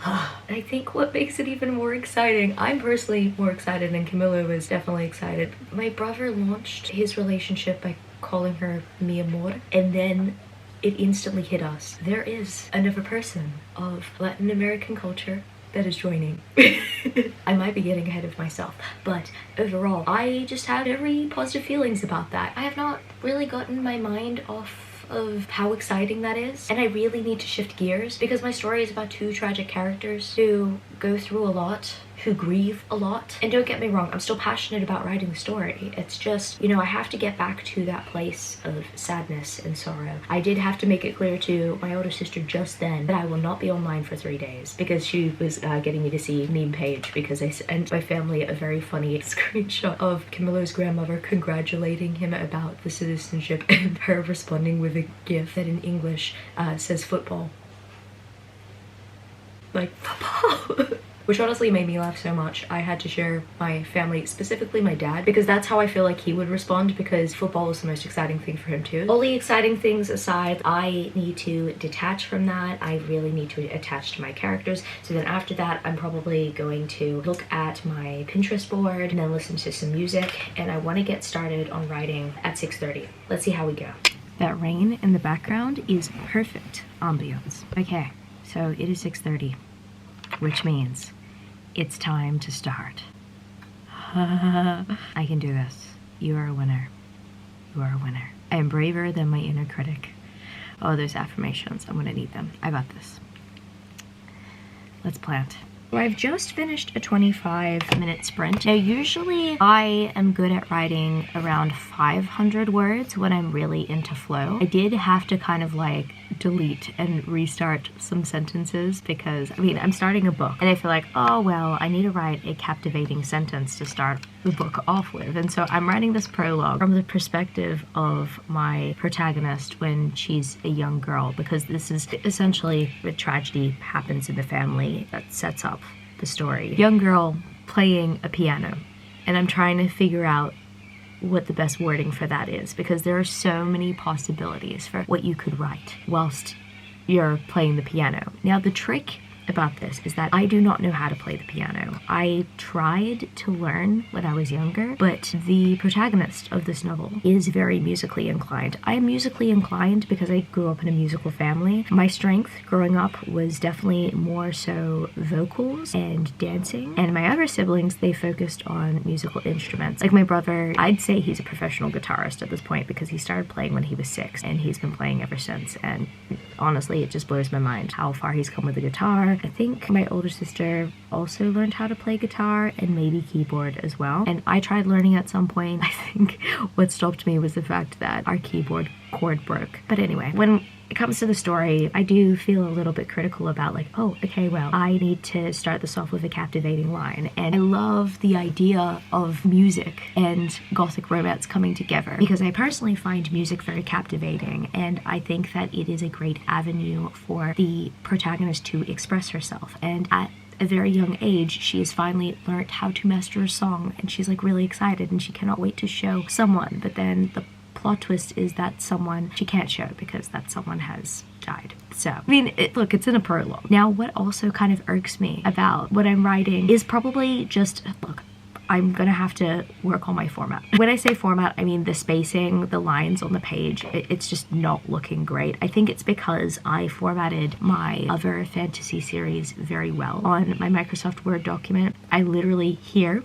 I think what makes it even more exciting, I'm personally more excited and Camilo was definitely excited. My brother launched his relationship by calling her mi amor, and then it instantly hit us. There is another person of Latin American culture that is joining. I might be getting ahead of myself, but overall, I just had very positive feelings about that. I have not really gotten my mind off of how exciting that is, and I really need to shift gears because my story is about two tragic characters who go through a lot, who grieve a lot. And don't get me wrong, I'm still passionate about writing the story. It's just, you know, I have to get back to that place of sadness and sorrow. I did have to make it clear to my older sister just then that I will not be online for 3 days because she was getting me to see meme page because I sent my family a very funny screenshot of Camilo's grandmother congratulating him about the citizenship and her responding with a gif that in English says football. Like, football. which honestly made me laugh so much. I had to share my family, specifically my dad, because that's how I feel like he would respond, because football was the most exciting thing for him too. All the exciting things aside, I need to detach from that. I really need to attach to my characters. So then after that, I'm probably going to look at my Pinterest board and then listen to some music, and I want to get started on writing at 6:30. Let's see how we go. That rain in the background is perfect ambiance. Okay, so it is 6:30, which means it's time to start. I can do this. You are a winner. You are a winner. I am braver than my inner critic. Oh, those affirmations. I'm gonna need them. I got this. Let's plant. So I've just finished a 25-minute sprint. Now, usually I am good at writing around 500 words when I'm really into flow. I did have to kind of like delete and restart some sentences because, I mean, I'm starting a book and I feel like, oh, well, I need to write a captivating sentence to start the book off with. And so I'm writing this prologue from the perspective of my protagonist when she's a young girl, because this is essentially a tragedy happens in the family that sets up the story. Young girl playing a piano, and I'm trying to figure out what the best wording for that is, because there are so many possibilities for what you could write whilst you're playing the piano. Now, the trick about this is that I do not know how to play the piano. I tried to learn when I was younger, but the protagonist of this novel is very musically inclined. I am musically inclined because I grew up in a musical family. My strength growing up was definitely more so vocals and dancing, and my other siblings, they focused on musical instruments. Like my brother, I'd say he's a professional guitarist at this point because he started playing when he was 6 and he's been playing ever since, and honestly, it just blows my mind how far he's come with the guitar. I think my older sister also learned how to play guitar and maybe keyboard as well. And I tried learning at some point. I think what stopped me was the fact that our keyboard cord broke. But anyway, when it comes to the story, I do feel a little bit critical about like, oh, okay, well, I need to start this off with a captivating line. And I love the idea of music and gothic romance coming together because I personally find music very captivating, and I think that it is a great avenue for the protagonist to express herself. And at a very young age, she has finally learned how to master a song, and she's like really excited and she cannot wait to show someone. But then the plot twist is that someone she can't show because that someone has died. So, I mean, look, it's in a prologue. Now, what also kind of irks me about what I'm writing is probably just, look, I'm gonna have to work on my format. When I say format, I mean the spacing, the lines on the page, it's just not looking great. I think it's because I formatted my other fantasy series very well on my Microsoft Word document. I literally here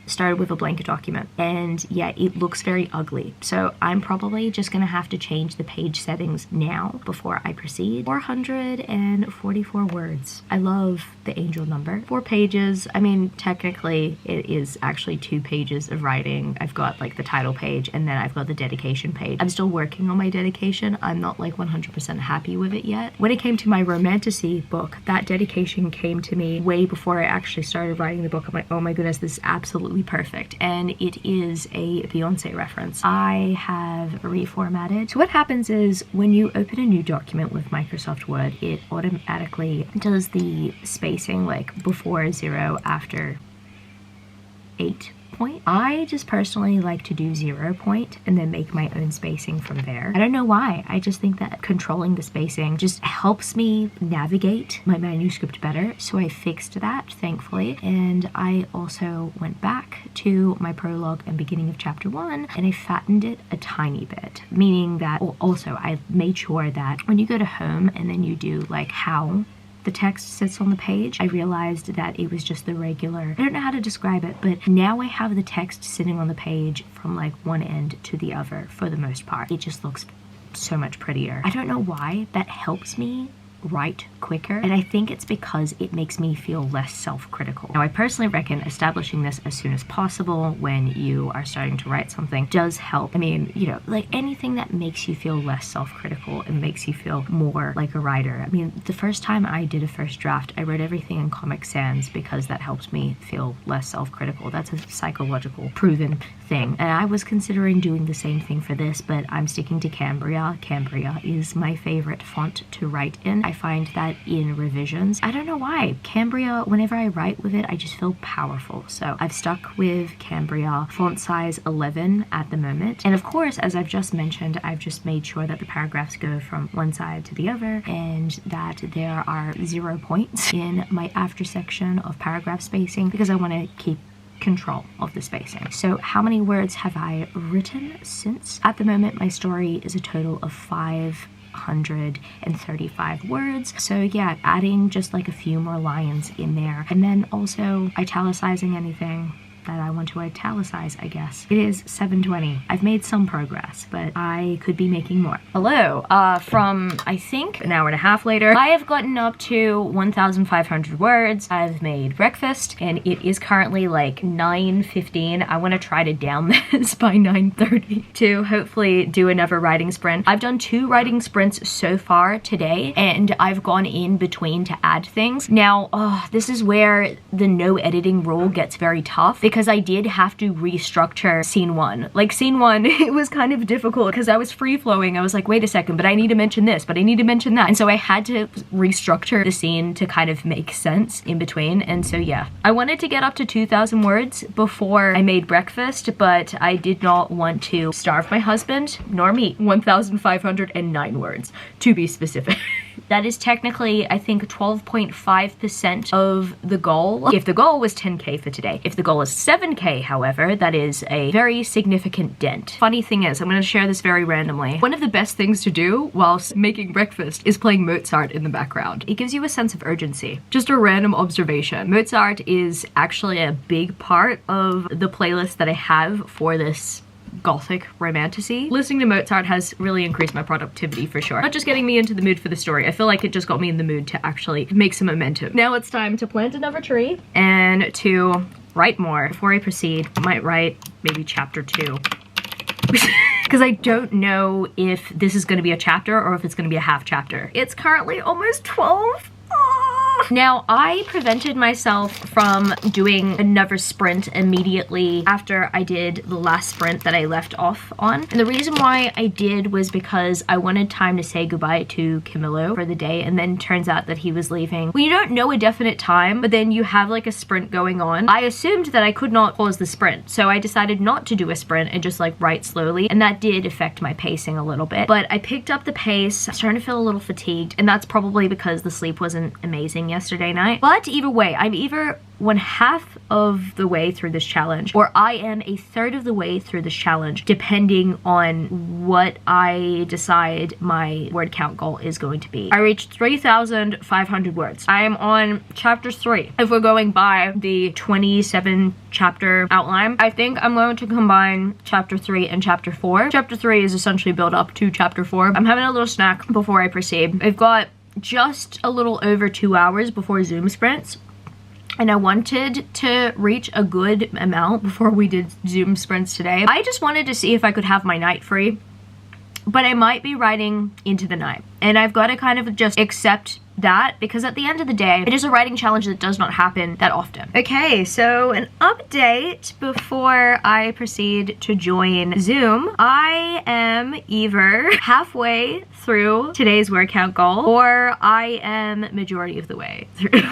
started with a blank document, and yeah, it looks very ugly. So I'm probably just gonna have to change the page settings now before I proceed. 444 words. I love the angel number. 4 pages. I mean, technically it is actually 2 pages of writing. I've got like the title page and then I've got the dedication page. I'm still working on my dedication. I'm not like 100% happy with it yet. When it came to my romantasy book, that dedication came to me way before I actually started writing the book. I'm like, oh my goodness, this is absolutely perfect. And it is a Beyonce reference. I have reformatted. So what happens is when you open a new document with Microsoft Word, it automatically does the spacing like before 0, after 8 point. I just personally like to do 0 point and then make my own spacing from there. I don't know why. I just think that controlling the spacing just helps me navigate my manuscript better. So I fixed that, thankfully. And I also went back to my prologue and beginning of chapter 1 and I fattened it a tiny bit, meaning that also I made sure that when you go to home and then you do like how the text sits on the page, I realized that it was just the regular, I don't know how to describe it, but now I have the text sitting on the page from like one end to the other for the most part. It just looks so much prettier. I don't know why that helps me write quicker, and I think it's because it makes me feel less self-critical. Now, I personally reckon establishing this as soon as possible when you are starting to write something does help. I mean, you know, like anything that makes you feel less self-critical and makes you feel more like a writer. I mean, the first time I did a first draft, I wrote everything in Comic Sans because that helps me feel less self-critical. That's a psychological proven thing. And I was considering doing the same thing for this, but I'm sticking to Cambria. Cambria is my favorite font to write in. I find that that in revisions. I don't know why. Cambria, whenever I write with it, I just feel powerful. So I've stuck with Cambria, font size 11 at the moment. And of course, as I've just mentioned, I've just made sure that the paragraphs go from one side to the other and that there are 0 points in my after section of paragraph spacing because I want to keep control of the spacing. So how many words have I written since? At the moment, my story is a total of 535 words. So yeah, adding just like a few more lines in there and then also italicizing anything that I want to italicize, I guess. It is 7:20. I've made some progress, but I could be making more. Hello, from I think an hour and a half later, I have gotten up to 1,500 words. I've made breakfast and it is currently like 9:15. I want to try to down this by 9:30 to hopefully do another writing sprint. I've done 2 writing sprints so far today and I've gone in between to add things. Now, this is where the no editing rule gets very tough because I did have to restructure scene 1. Like scene 1, it was kind of difficult because I was free flowing. I was like, wait a second, but I need to mention this, but I need to mention that. And so I had to restructure the scene to kind of make sense in between. And so yeah, I wanted to get up to 2,000 words before I made breakfast, but I did not want to starve my husband nor me. 1,509 words to be specific. That is technically, I think, 12.5% of the goal. If the goal was 10K for today, if the goal is 7K, however, that is a very significant dent. Funny thing is, I'm going to share this very randomly. One of the best things to do whilst making breakfast is playing Mozart in the background. It gives you a sense of urgency. Just a random observation. Mozart is actually a big part of the playlist that I have for this gothic romantasy. Listening to Mozart has really increased my productivity for sure. Not just getting me into the mood for the story. I feel like it just got me in the mood to actually make some momentum. Now it's time to plant another tree and to write more. Before I proceed, I might write maybe chapter 2. Because I don't know if this is going to be a chapter or if it's going to be a half chapter. It's currently almost 12. Now, I prevented myself from doing another sprint immediately after I did the last sprint that I left off on. And the reason why I did was because I wanted time to say goodbye to Camillo for the day, and then turns out that he was leaving. Well, you don't know a definite time, but then you have like a sprint going on. I assumed that I could not pause the sprint, so I decided not to do a sprint and just like write slowly, and that did affect my pacing a little bit. But I picked up the pace. I was starting to feel a little fatigued, and that's probably because the sleep wasn't amazing yesterday night. But either way, I'm either 1/2 of the way through this challenge, or I am 1/3 of the way through this challenge, depending on what I decide my word count goal is going to be. I reached 3,500 words. I am on chapter 3. If we're going by the 27 chapter outline, I think I'm going to combine chapter 3 and chapter 4. Chapter 3 is essentially built up to chapter 4. I'm having a little snack before I proceed. I've got just a little over 2 hours before Zoom sprints, and I wanted to reach a good amount before we did Zoom sprints today. I just wanted to see if I could have my night free, but I might be writing into the night, and I've got to kind of just accept that, because at the end of the day, it is a writing challenge that does not happen that often. Okay, so an update before I proceed to join Zoom. I am either halfway through today's word count goal, or I am majority of the way through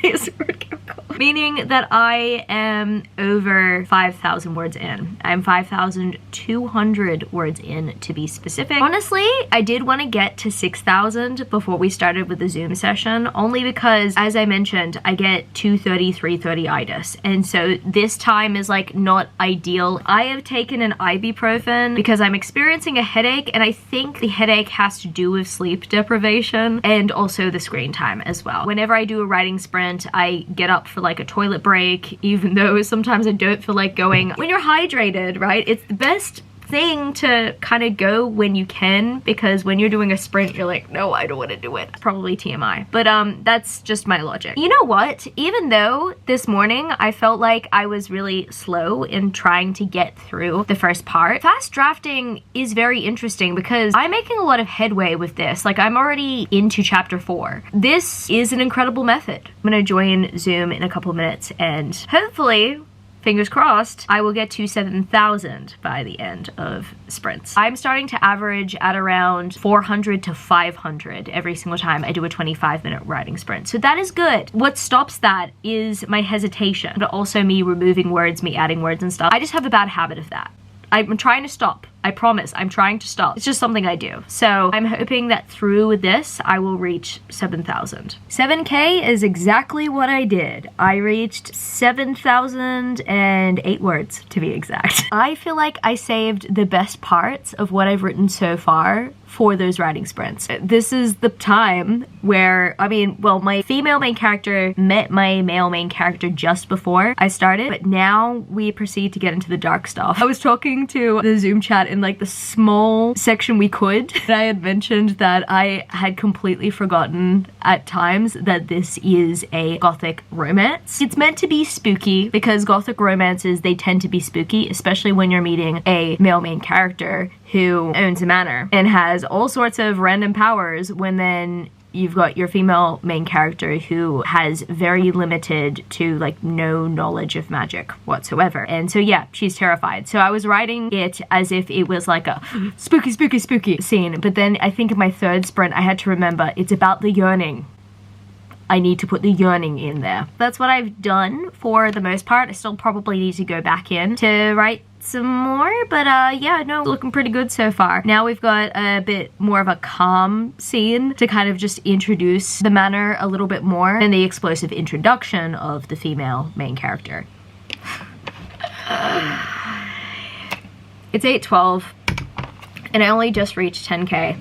today's word count goal. Meaning that I am over 5,000 words in. I'm 5,200 words in to be specific. Honestly, I did want to get to 6,000 before we started with the Zoom session, only because, as I mentioned, I get 2:30, 3:30 itis, and so this time is like not ideal. I have taken an ibuprofen because I'm experiencing a headache, and I think the headache has to do with sleep deprivation and also the screen time as well. Whenever I do a writing sprint, I get up for like a toilet break, even though sometimes I don't feel like going. When you're hydrated, right, it's the best thing to kind of go when you can, because when you're doing a sprint, you're like, no, I don't want to do it. Probably TMI, but that's just my logic. You know what? Even though this morning I felt like I was really slow in trying to get through the first part, fast drafting is very interesting because I'm making a lot of headway with this. Like, I'm already into chapter 4. This is an incredible method. I'm gonna join Zoom in a couple minutes, and hopefully fingers crossed, I will get to 7,000 by the end of sprints. I'm starting to average at around 400 to 500 every single time I do a 25-minute writing sprint. So that is good. What stops that is my hesitation, but also me removing words, me adding words and stuff. I just have a bad habit of that. I'm trying to stop. I promise, I'm trying to stop. It's just something I do. So I'm hoping that through this, I will reach 7,000. 7K is exactly what I did. I reached 7,008 words, to be exact. I feel like I saved the best parts of what I've written so far for those writing sprints. This is the time where, I mean, well, my female main character met my male main character just before I started, but now we proceed to get into the dark stuff. I was talking to the Zoom chat in like the small section we could, and I had mentioned that I had completely forgotten at times that this is a gothic romance. It's meant to be spooky because gothic romances, they tend to be spooky, especially when you're meeting a male main character who owns a manor and has all sorts of random powers, when then you've got your female main character who has very limited to like no knowledge of magic whatsoever. And so yeah, she's terrified. So I was writing it as if it was like a spooky, spooky, spooky scene. But then I think in my third sprint, I had to remember it's about the yearning. I need to put the yearning in there. That's what I've done for the most part. I still probably need to go back in to write some more, but yeah, no, looking pretty good so far. Now we've got a bit more of a calm scene to kind of just introduce the manor a little bit more, and the explosive introduction of the female main character. It's 8:12 and I only just reached 10K.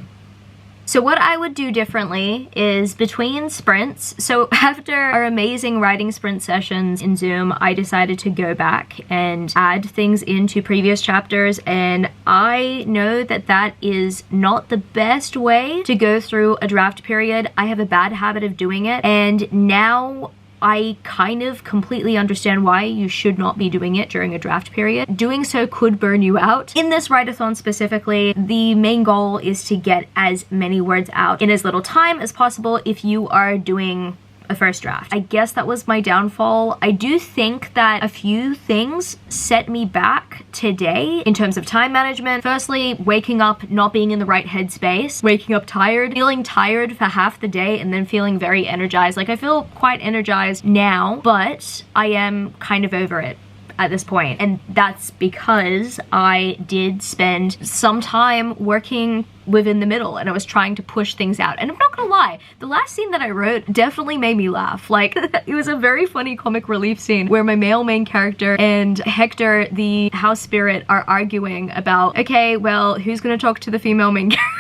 So what I would do differently is between sprints, so after our amazing writing sprint sessions in Zoom, I decided to go back and add things into previous chapters, and I know that that is not the best way to go through a draft period. I have a bad habit of doing it, and now I kind of completely understand why you should not be doing it during a draft period. Doing so could burn you out. In this write-a-thon specifically, the main goal is to get as many words out in as little time as possible if you are doing a first draft. I guess that was my downfall. I do think that a few things set me back today in terms of time management. Firstly, waking up not being in the right headspace, waking up tired, feeling tired for half the day and then feeling very energized. Like I feel quite energized now, but I am kind of over it at this point. And that's because I did spend some time working within the middle and I was trying to push things out. And I'm not gonna lie, the last scene that I wrote definitely made me laugh. Like, it was a very funny comic relief scene where my male main character and Hector, the house spirit, are arguing about, okay, well, who's gonna talk to the female main character?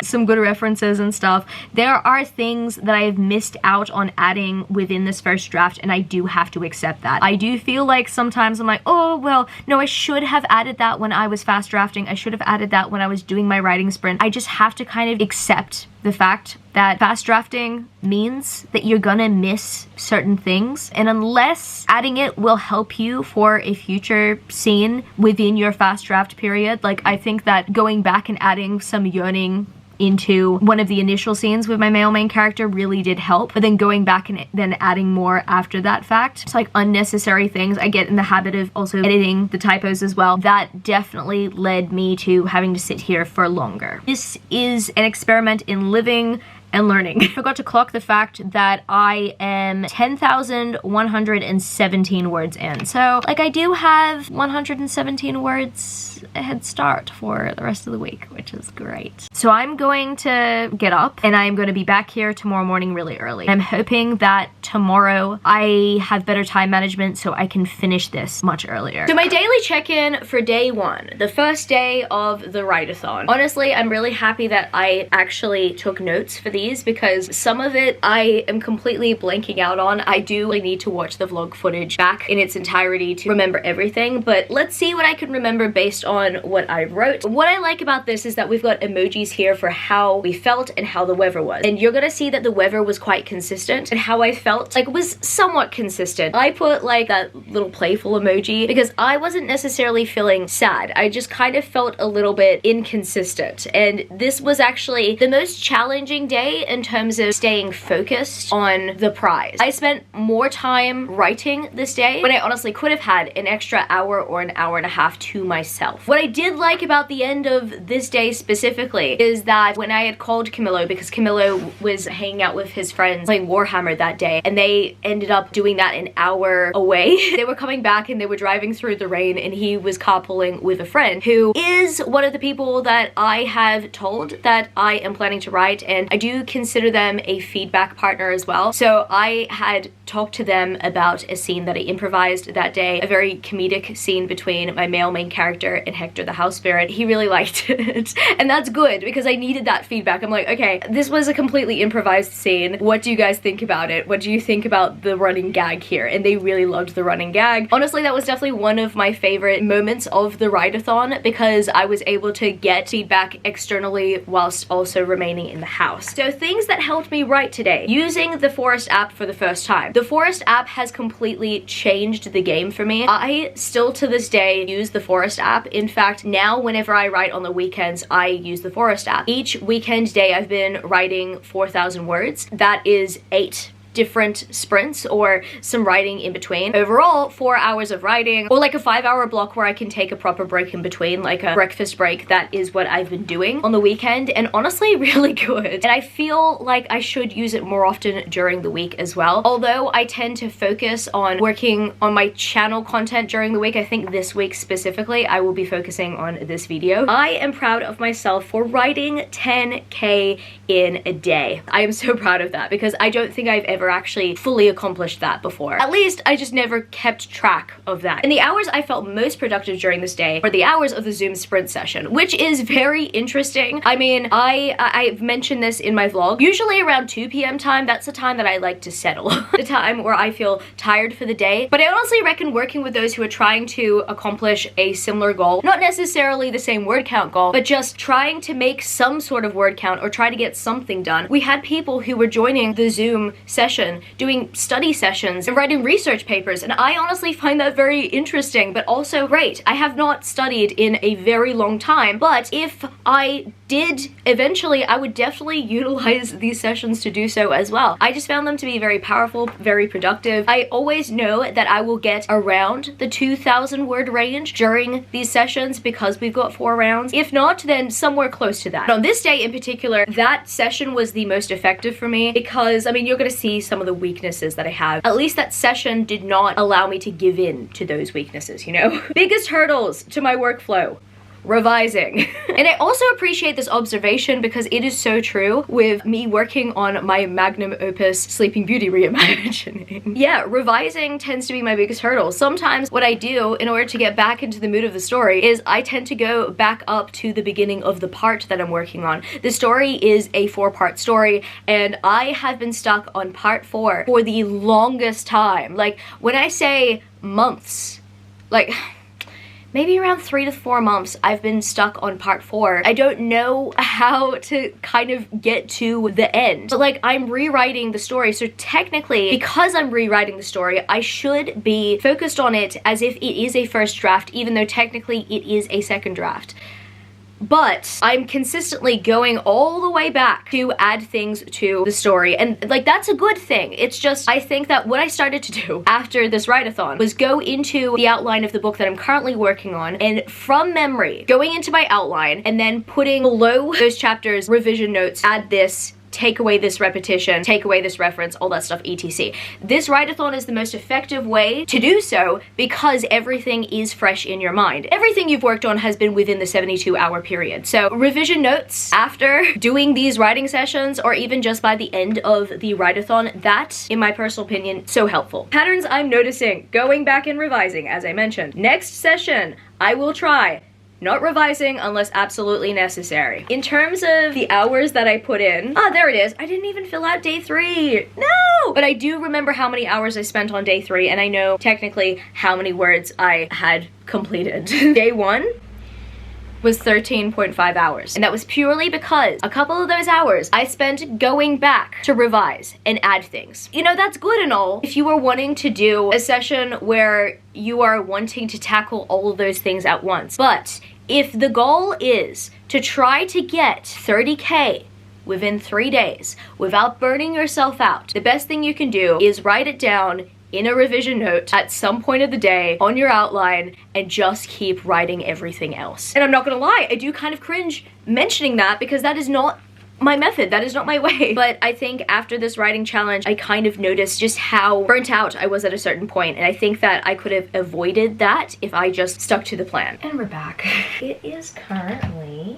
Some good references and stuff. There are things that I have missed out on adding within this first draft, and I do have to accept that. I do feel like sometimes I'm like, oh, well, no, I should have added that when I was fast drafting. I should have added that when I was doing my writing sprint. I just have to kind of accept the fact that fast drafting means that you're gonna miss certain things, and unless adding it will help you for a future scene within your fast draft period, like I think that going back and adding some yearning into one of the initial scenes with my male main character really did help, but then going back and then adding more after that fact, it's like unnecessary things. I get in the habit of also editing the typos as well. That definitely led me to having to sit here for longer. This is an experiment in living and learning. I forgot to clock the fact that I am 10,117 words in. So like I do have 117 words a head start for the rest of the week, which is great. So I'm going to get up and I'm going to be back here tomorrow morning really early. I'm hoping that tomorrow I have better time management so I can finish this much earlier. So my daily check-in for day one, the first day of the write-a-thon. Honestly, I'm really happy that I actually took notes for these because some of it I am completely blanking out on. I do really need to watch the vlog footage back in its entirety to remember everything, but let's see what I can remember based on what I wrote. What I like about this is that we've got emojis here for how we felt and how the weather was. And you're gonna see that the weather was quite consistent, and how I felt like was somewhat consistent. I put like that little playful emoji because I wasn't necessarily feeling sad. I just kind of felt a little bit inconsistent. And this was actually the most challenging day say in terms of staying focused on the prize, I spent more time writing this day when I honestly could have had an extra hour or an hour and a half to myself. What I did like about the end of this day specifically is that when I had called Camillo, because Camillo was hanging out with his friends playing Warhammer that day, and they ended up doing that an hour away. They were coming back and they were driving through the rain, and he was carpooling with a friend who is one of the people that I have told that I am planning to write, and I do consider them a feedback partner as well. So I had talked to them about a scene that I improvised that day, a very comedic scene between my male main character and Hector the house spirit. He really liked it, and that's good because I needed that feedback. I'm like, okay, this was a completely improvised scene. What do you guys think about it? What do you think about the running gag here? And they really loved the running gag. Honestly, that was definitely one of my favorite moments of the write-a-thon because I was able to get feedback externally whilst also remaining in the house. So things that helped me write today: using the Forest app for the first time. The Forest app has completely changed the game for me. I still to this day use the Forest app. In fact, now whenever I write on the weekends, I use the Forest app. Each weekend day I've been writing 4,000 words. That is 8 different sprints or some writing in between. Overall, 4 hours of writing, or like a 5-hour block where I can take a proper break in between, like a breakfast break. That is what I've been doing on the weekend, and honestly really good. And I feel like I should use it more often during the week as well. Although I tend to focus on working on my channel content during the week, I think this week specifically I will be focusing on this video. I am proud of myself for writing 10K in a day. I am so proud of that because I don't think I've ever actually fully accomplished that before. At least I just never kept track of that. And the hours I felt most productive during this day were the hours of the Zoom sprint session, which is very interesting. I mean, I've mentioned this in my vlog. Usually around 2 p.m. time, that's the time that I like to settle. The time where I feel tired for the day. But I honestly reckon working with those who are trying to accomplish a similar goal, not necessarily the same word count goal, but just trying to make some sort of word count or try to get something done. We had people who were joining the Zoom session doing study sessions and writing research papers, and I honestly find that very interesting, but also great. I have not studied in a very long time, but if I did eventually, I would definitely utilize these sessions to do so as well. I just found them to be very powerful, very productive. I always know that I will get around the 2,000 word range during these sessions because we've got 4 rounds. If not, then somewhere close to that. But on this day in particular, that session was the most effective for me because, I mean, you're gonna see some of the weaknesses that I have. At least that session did not allow me to give in to those weaknesses, you know? Biggest hurdles to my workflow: revising. And I also appreciate this observation because it is so true with me working on my magnum opus Sleeping Beauty reimagining. Yeah, revising tends to be my biggest hurdle. Sometimes what I do in order to get back into the mood of the story is I tend to go back up to the beginning of the part that I'm working on. The story is a 4-part story, and I have been stuck on part 4 for the longest time. Like, when I say months, like maybe around 3 to 4 months I've been stuck on part 4. I don't know how to kind of get to the end. But like, I'm rewriting the story, so technically, because I'm rewriting the story, I should be focused on it as if it is a first draft, even though technically it is a second draft. But I'm consistently going all the way back to add things to the story, and like, that's a good thing. It's just, I think that what I started to do after this write-a-thon was go into the outline of the book that I'm currently working on, and from memory, going into my outline and then putting below those chapters revision notes: add this, take away this repetition, take away this reference, all that stuff, etc. This write-a-thon is the most effective way to do so because everything is fresh in your mind. Everything you've worked on has been within the 72-hour period. So revision notes after doing these writing sessions, or even just by the end of the write-a-thon, that, in my personal opinion, so helpful. Patterns I'm noticing: going back and revising, as I mentioned. Next session, I will try not revising unless absolutely necessary. In terms of the hours that I put in, there it is. I didn't even fill out day 3. No! But I do remember how many hours I spent on day 3, and I know technically how many words I had completed. Day 1 was 13.5 hours. And that was purely because a couple of those hours I spent going back to revise and add things. You know, that's good and all if you are wanting to do a session where you are wanting to tackle all of those things at once. But if the goal is to try to get 30K within 3 days without burning yourself out, the best thing you can do is write it down in a revision note at some point of the day on your outline and just keep writing everything else. And I'm not gonna lie, I do kind of cringe mentioning that because that is not my method, that is not my way. But I think after this writing challenge, I kind of noticed just how burnt out I was at a certain point, and I think that I could have avoided that if I just stuck to the plan. And we're back. It is currently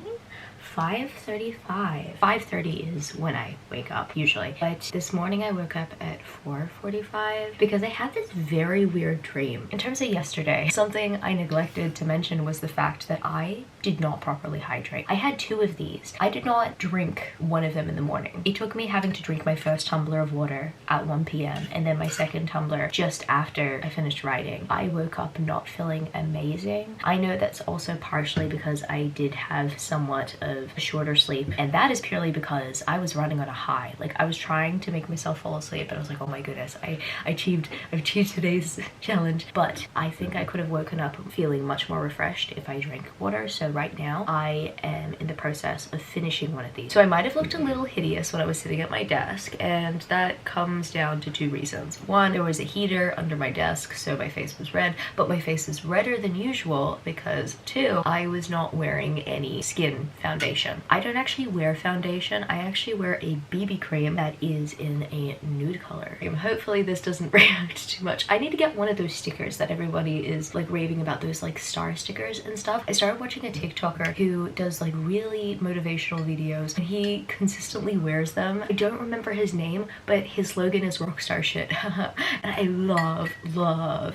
5:35. 5:30 is when I wake up usually, but this morning I woke up at 4:45 because I had this very weird dream. In terms of yesterday, something I neglected to mention was the fact that I did not properly hydrate. I had 2 of these. I did not drink one of them in the morning. It took me having to drink my first tumbler of water at 1 p.m. and then my second tumbler just after I finished writing. I woke up not feeling amazing. I know that's also partially because I did have somewhat of a shorter sleep, and that is purely because I was running on a high. Like, I was trying to make myself fall asleep, but I was like, oh my goodness, I achieved today's challenge. But I think I could have woken up feeling much more refreshed if I drank water. So right now I am in the process of finishing one of these. So I might have looked a little hideous when I was sitting at my desk, and that comes down to 2 reasons. One, there was a heater under my desk, so my face was red, but my face is redder than usual because 2, I was not wearing any skin foundation. I don't actually wear foundation. I actually wear a BB cream that is in a nude color. Hopefully this doesn't react too much. I need to get one of those stickers that everybody is like raving about, those like star stickers and stuff. I started watching a TikToker who does like really motivational videos, and he consistently wears them. I don't remember his name, but his slogan is rockstar shit. And I love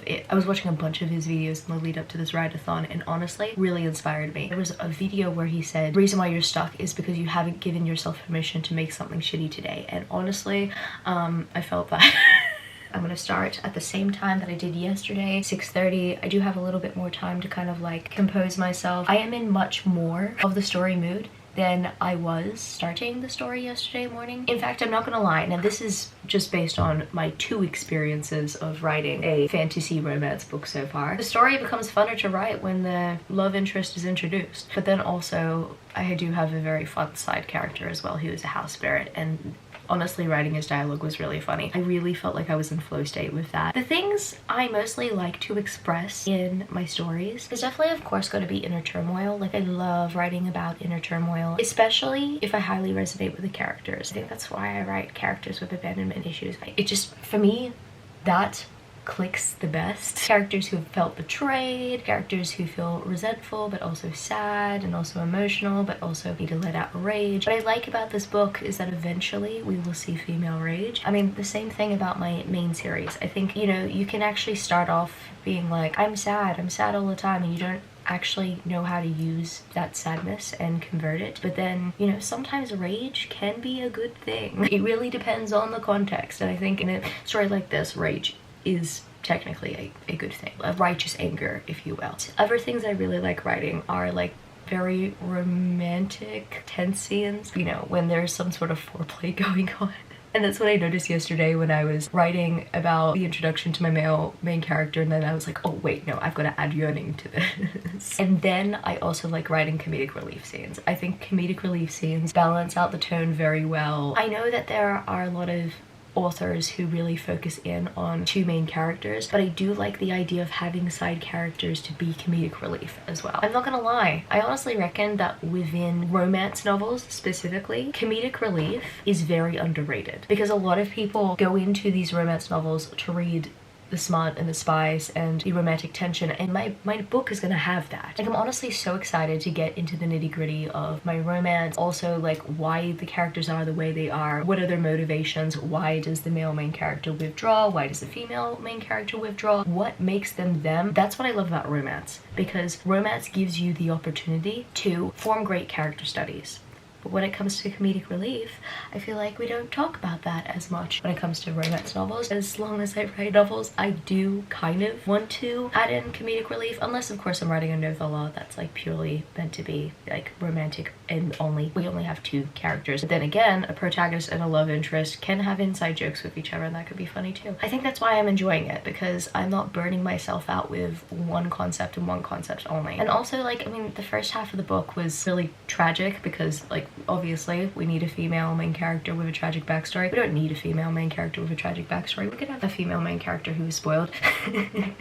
it. I was watching a bunch of his videos in the lead up to this write-a-thon, and honestly really inspired me. There was a video where he said, reason why you're stuck is because you haven't given yourself permission to make something shitty today. And honestly, I felt that. I'm gonna start at the same time that I did yesterday, 6:30. I do have a little bit more time to kind of like compose myself. I am in much more of the story mood than I was starting the story yesterday morning. In fact, I'm not gonna lie, now this is just based on my 2 experiences of writing a fantasy romance book so far. The story becomes funner to write when the love interest is introduced, but then also I do have a very fun side character as well who is a house spirit, and honestly, writing his dialogue was really funny. I really felt like I was in flow state with that. The things I mostly like to express in my stories is definitely, of course, going to be inner turmoil. Like, I love writing about inner turmoil, especially if I highly resonate with the characters. I think that's why I write characters with abandonment issues. It just, for me, that clicks the best. Characters who have felt betrayed, characters who feel resentful but also sad and also emotional but also need to let out rage. What I like about this book is that eventually we will see female rage. I mean, the same thing about my main series. I think, you know, you can actually start off being like, I'm sad all the time, and you don't actually know how to use that sadness and convert it. But then, you know, sometimes rage can be a good thing. It really depends on the context, and I think in a story like this, rage is technically a good thing, a righteous anger, if you will. Other things I really like writing are like very romantic, tense scenes, you know, when there's some sort of foreplay going on. And that's what I noticed yesterday when I was writing about the introduction to my main character, and then I was like, oh wait, no, I've got to add yearning to this. And then I also like writing comedic relief scenes. I think comedic relief scenes balance out the tone very well. I know that there are a lot of authors who really focus in on 2 main characters, but I do like the idea of having side characters to be comedic relief as well. I'm not gonna lie, I honestly reckon that within romance novels specifically, comedic relief is very underrated, because a lot of people go into these romance novels to read the smut and the spice and the romantic tension, and my book is gonna have that. Like, I'm honestly so excited to get into the nitty-gritty of my romance, also like why the characters are the way they are, what are their motivations, why does the male main character withdraw, why does the female main character withdraw, what makes them them. That's what I love about romance, because romance gives you the opportunity to form great character studies. But when it comes to comedic relief, I feel like we don't talk about that as much when it comes to romance novels. As long as I write novels, I do kind of want to add in comedic relief, unless of course I'm writing a novella that's like purely meant to be like romantic and we only have 2 characters. But then again, a protagonist and a love interest can have inside jokes with each other, and that could be funny too. I think that's why I'm enjoying it, because I'm not burning myself out with one concept and one concept only. And also, like, I mean, the first half of the book was really tragic because like obviously we need a female main character with a tragic backstory. We don't need a female main character with a tragic backstory. We could have a female main character who is spoiled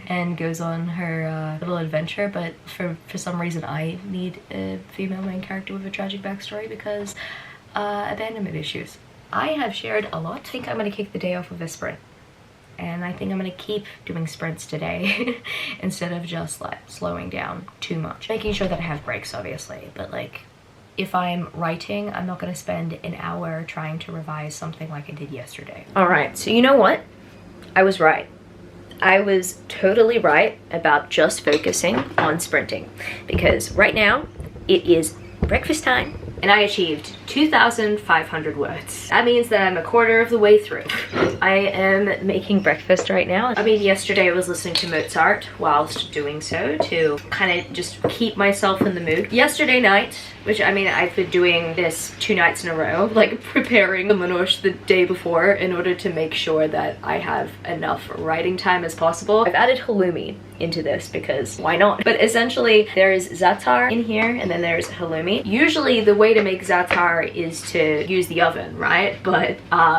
and goes on her little adventure, but for some reason I need a female main character with a tragic backstory because abandonment issues. I have shared a lot. I think I'm gonna kick the day off with a sprint. And I think I'm gonna keep doing sprints today instead of just like slowing down too much. Making sure that I have breaks, obviously, but like if I'm writing, I'm not gonna spend an hour trying to revise something like I did yesterday. All right, so you know what? I was right. I was totally right about just focusing on sprinting because right now it is breakfast time and I achieved 2,500 words. That means that I'm a quarter of the way through. I am making breakfast right now. I mean, yesterday I was listening to Mozart whilst doing so to kind of just keep myself in the mood. Yesterday night, which I mean, I've been doing this 2 nights in a row, like preparing the manouche the day before in order to make sure that I have enough writing time as possible. I've added halloumi into this because why not? But essentially there's za'atar in here and then there's halloumi. Usually the way to make za'atar is to use the oven, right? But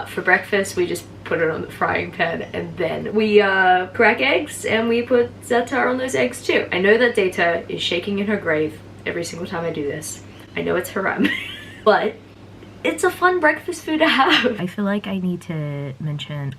for breakfast we just put it on the frying pan and then we crack eggs and we put za'atar on those eggs too. I know that Data is shaking in her grave every single time I do this. I know it's haram, but it's a fun breakfast food to have. I feel like I need to mention,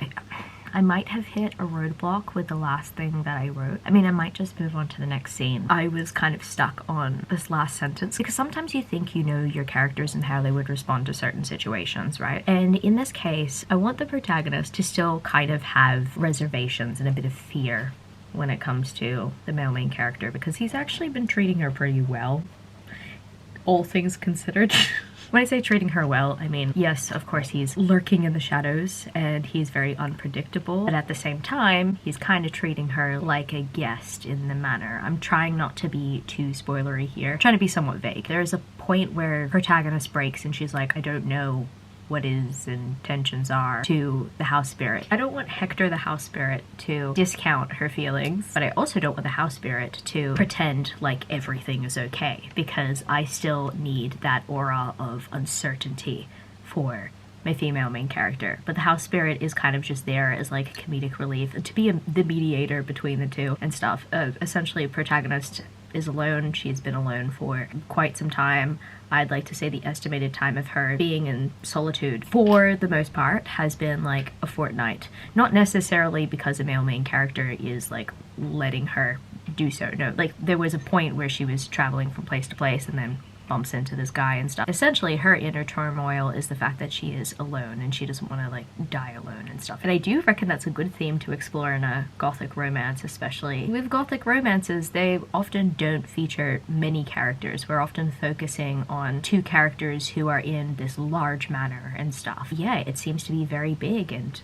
I might have hit a roadblock with the last thing that I wrote. I mean, I might just move on to the next scene. I was kind of stuck on this last sentence because sometimes you think you know your characters and how they would respond to certain situations, right? And in this case, I want the protagonist to still kind of have reservations and a bit of fear when it comes to the male main character because he's actually been treating her pretty well, all things considered. When I say treating her well, I mean, yes, of course, he's lurking in the shadows and he's very unpredictable, but at the same time, he's kind of treating her like a guest in the manner. I'm trying not to be too spoilery here. I'm trying to be somewhat vague. There's a point where protagonist breaks and she's like, I don't know what his intentions are to the house spirit. I don't want Hector the house spirit to discount her feelings, but I also don't want the house spirit to pretend like everything is okay because I still need that aura of uncertainty for my female main character. But the house spirit is kind of just there as like comedic relief to be the mediator between the two and stuff. Essentially, protagonist is alone. She's been alone for quite some time. I'd like to say the estimated time of her being in solitude for the most part has been like a fortnight. Not necessarily because a male main character is like letting her do so. No, like there was a point where she was traveling from place to place and then bumps into this guy and stuff. Essentially, her inner turmoil is the fact that she is alone and she doesn't want to like die alone and stuff. And I do reckon that's a good theme to explore in a gothic romance, especially. With gothic romances, they often don't feature many characters. We're often focusing on 2 characters who are in this large manor and stuff. Yeah, it seems to be very big and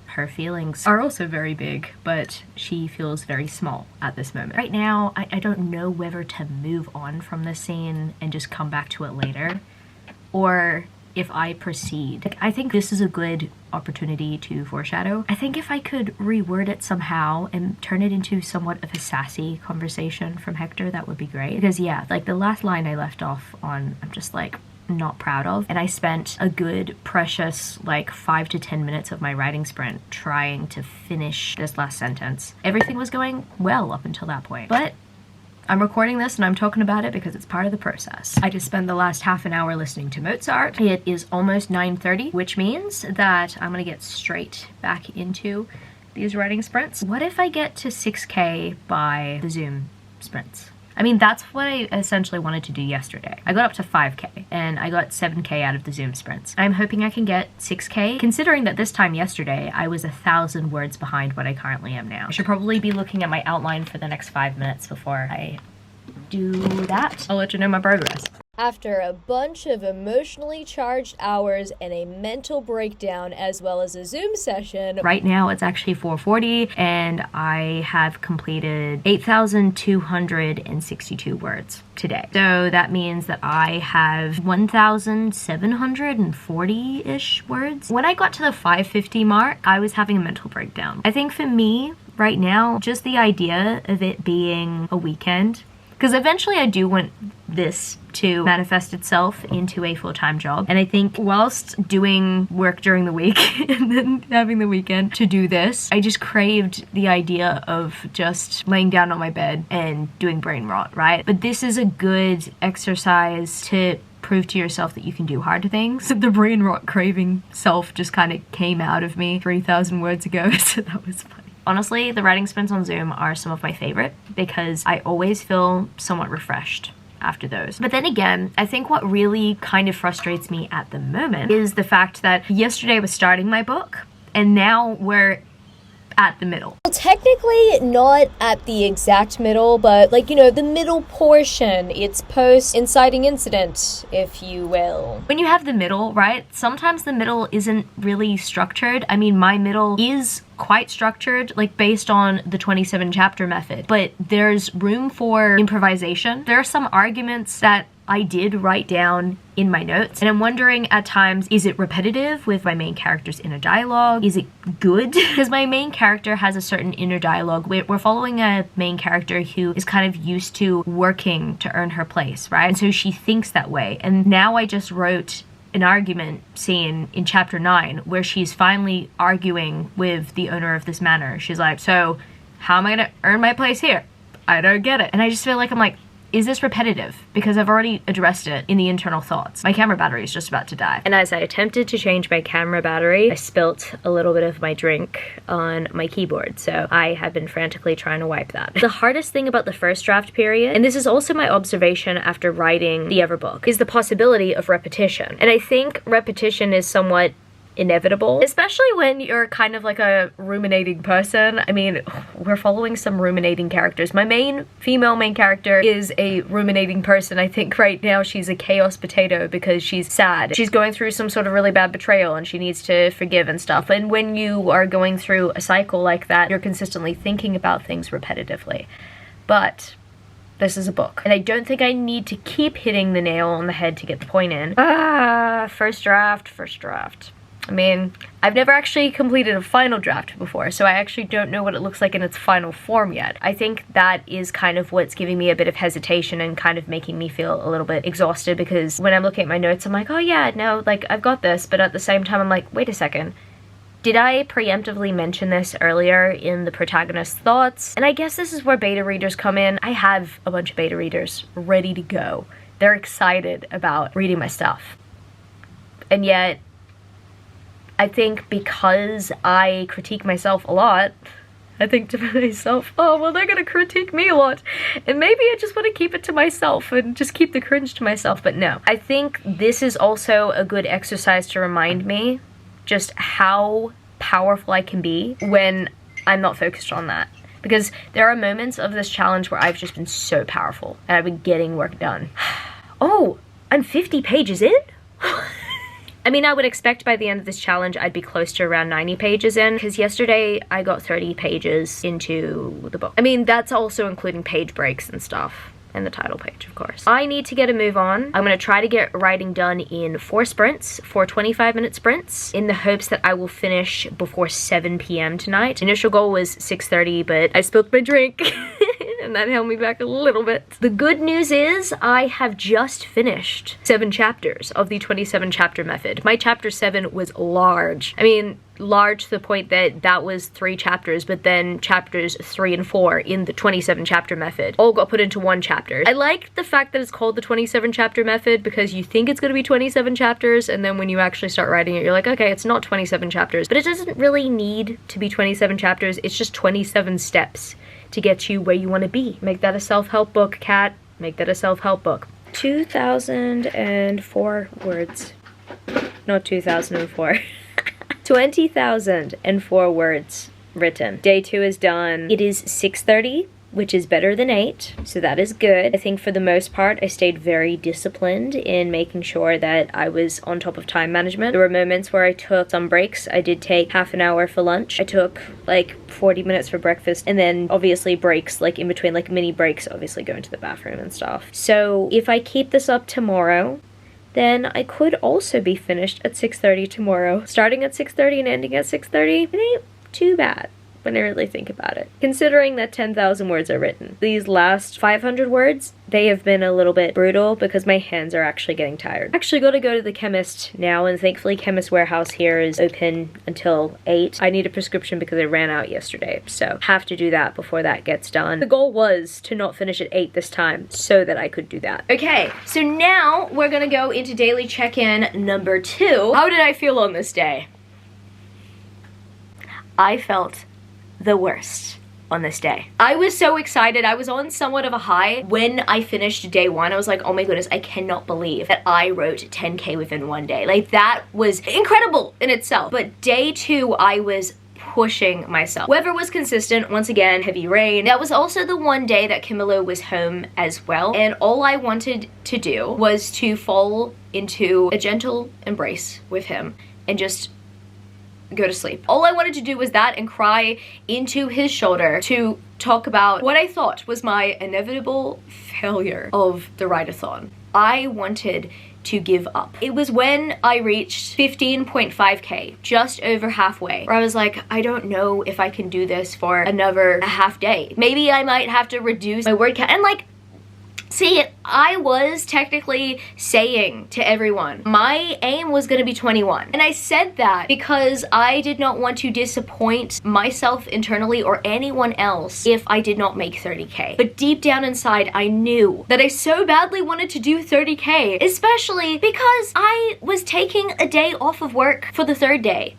her feelings are also very big, but she feels very small at this moment. Right now, I don't know whether to move on from this scene and just come back to it later, or if I proceed. Like, I think this is a good opportunity to foreshadow. I think if I could reword it somehow and turn it into somewhat of a sassy conversation from Hector, that would be great. Because yeah, like the last line I left off on, I'm just like, not proud of, and I spent a good precious like 5 to 10 minutes of my writing sprint trying to finish this last sentence. Everything was going well up until that point, but I'm recording this and I'm talking about it because it's part of the process. I just spent the last half an hour listening to Mozart. It is almost 9:30, which means that I'm gonna get straight back into these writing sprints. What if I get to 6K by the Zoom sprints? I mean, that's what I essentially wanted to do yesterday. I got up to 5K and I got 7K out of the Zoom sprints. I'm hoping I can get 6K, considering that this time yesterday I was 1,000 words behind what I currently am now. I should probably be looking at my outline for the next 5 minutes before I do that. I'll let you know my progress. After a bunch of emotionally charged hours and a mental breakdown as well as a Zoom session. Right now it's actually 4:40 and I have completed 8,262 words today. So that means that I have 1,740-ish words. When I got to the 550 mark, I was having a mental breakdown. I think for me right now, just the idea of it being a weekend Because eventually I do want this to manifest itself into a full-time job. And I think whilst doing work during the week and then having the weekend to do this, I just craved the idea of just laying down on my bed and doing brain rot, right? But this is a good exercise to prove to yourself that you can do hard things. The brain rot craving self just kind of came out of me 3,000 words ago, so that was funny. Honestly, the writing sprints on Zoom are some of my favorite because I always feel somewhat refreshed after those. But then again, I think what really kind of frustrates me at the moment is the fact that yesterday I was starting my book and now we're at the middle. Well, technically not at the exact middle, but like, you know, the middle portion. It's post-inciting incident, if you will. When you have the middle, right, sometimes the middle isn't really structured. I mean, my middle is quite structured, like based on the 27 chapter method, but there's room for improvisation. There are some arguments that I did write down in my notes, and I'm wondering at times, is it repetitive with my main character's inner dialogue? Is it good? Because my main character has a certain inner dialogue. We're following a main character who is kind of used to working to earn her place, right? And so she thinks that way. And now I just wrote an argument scene in chapter 9 where she's finally arguing with the owner of this manor. She's like, so how am I gonna earn my place here? I don't get it. And I just feel like I'm like, is this repetitive? Because I've already addressed it in the internal thoughts. My camera battery is just about to die. And as I attempted to change my camera battery, I spilt a little bit of my drink on my keyboard. So I have been frantically trying to wipe that. The hardest thing about the first draft period, and this is also my observation after writing the Everbook, is the possibility of repetition. And I think repetition is somewhat inevitable, especially when you're kind of like a ruminating person. I mean, we're following some ruminating characters. My female main character is a ruminating person. I think right now she's a chaos potato because she's sad. She's going through some sort of really bad betrayal and she needs to forgive and stuff. And when you are going through a cycle like that, you're consistently thinking about things repetitively. But this is a book, and I don't think I need to keep hitting the nail on the head to get the point in. First draft. I mean, I've never actually completed a final draft before, so I actually don't know what it looks like in its final form yet. I think that is kind of what's giving me a bit of hesitation and kind of making me feel a little bit exhausted, because when I'm looking at my notes, I'm like, oh yeah, no, like, I've got this, but at the same time, I'm like, wait a second. Did I preemptively mention this earlier in the protagonist's thoughts? And I guess this is where beta readers come in. I have a bunch of beta readers ready to go. They're excited about reading my stuff. And yet, I think because I critique myself a lot, I think to myself, oh, well, they're gonna critique me a lot, and maybe I just want to keep it to myself and just keep the cringe to myself. But no, I think this is also a good exercise to remind me just how powerful I can be when I'm not focused on that. Because there are moments of this challenge where I've just been so powerful and I've been getting work done. Oh, I'm 50 pages in? I mean, I would expect by the end of this challenge I'd be close to around 90 pages in, because yesterday I got 30 pages into the book. I mean, that's also including page breaks and stuff, and the title page, of course. I need to get a move on. I'm gonna try to get writing done in 4 sprints, 4 25-minute sprints, in the hopes that I will finish before 7 p.m. tonight. Initial goal was 6:30, but I spilled my drink. And that held me back a little bit. The good news is I have just finished 7 chapters of the 27 chapter method. My chapter 7 was large. I mean, large to the point that that was 3 chapters, but then chapters 3 and 4 in the 27 chapter method all got put into 1 chapter. I like the fact that it's called the 27 chapter method, because you think it's gonna be 27 chapters, and then when you actually start writing it, you're like, okay, it's not 27 chapters, but it doesn't really need to be 27 chapters. It's just 27 steps to get you where you want to be. Make that a self-help book, Kat. Make that a self-help book. 2004 words. Not 2004. 20,004 words written. Day 2 is done. It is 6:30, which is better than 8, so that is good. I think for the most part, I stayed very disciplined in making sure that I was on top of time management. There were moments where I took some breaks. I did take half an hour for lunch. I took like 40 minutes for breakfast, and then obviously breaks, like in between, like mini breaks, obviously going to the bathroom and stuff. So if I keep this up tomorrow, then I could also be finished at 6:30 tomorrow. Starting at 6:30 and ending at 6:30, it ain't too bad. when I really think about it. Considering that 10,000 words are written. These last 500 words, they have been a little bit brutal because my hands are actually getting tired. Actually gotta go to the chemist now, and thankfully Chemist Warehouse here is open until 8. I need a prescription because I ran out yesterday, so have to do that before that gets done. The goal was to not finish at 8 this time so that I could do that. Okay, so now we're gonna go into daily check-in number 2. How did I feel on this day? I felt the worst on this day. I was so excited. I was on somewhat of a high when I finished day 1. I was like, oh my goodness, I cannot believe that I wrote 10K within one day. Like, that was incredible in itself. But day 2, I was pushing myself. Weather was consistent, once again, heavy rain. That was also the one day that Camilo was home as well, and all I wanted to do was to fall into a gentle embrace with him and just go to sleep. All I wanted to do was that and cry into his shoulder to talk about what I thought was my inevitable failure of the write-a-thon. I wanted to give up. It was when I reached 15.5K, just over halfway, where I was like, I don't know if I can do this for another half day. Maybe I might have to reduce my word count. And like, see, I was technically saying to everyone, my aim was gonna be 21. And I said that because I did not want to disappoint myself internally or anyone else if I did not make 30K. But deep down inside, I knew that I so badly wanted to do 30K, especially because I was taking a day off of work for the 3rd day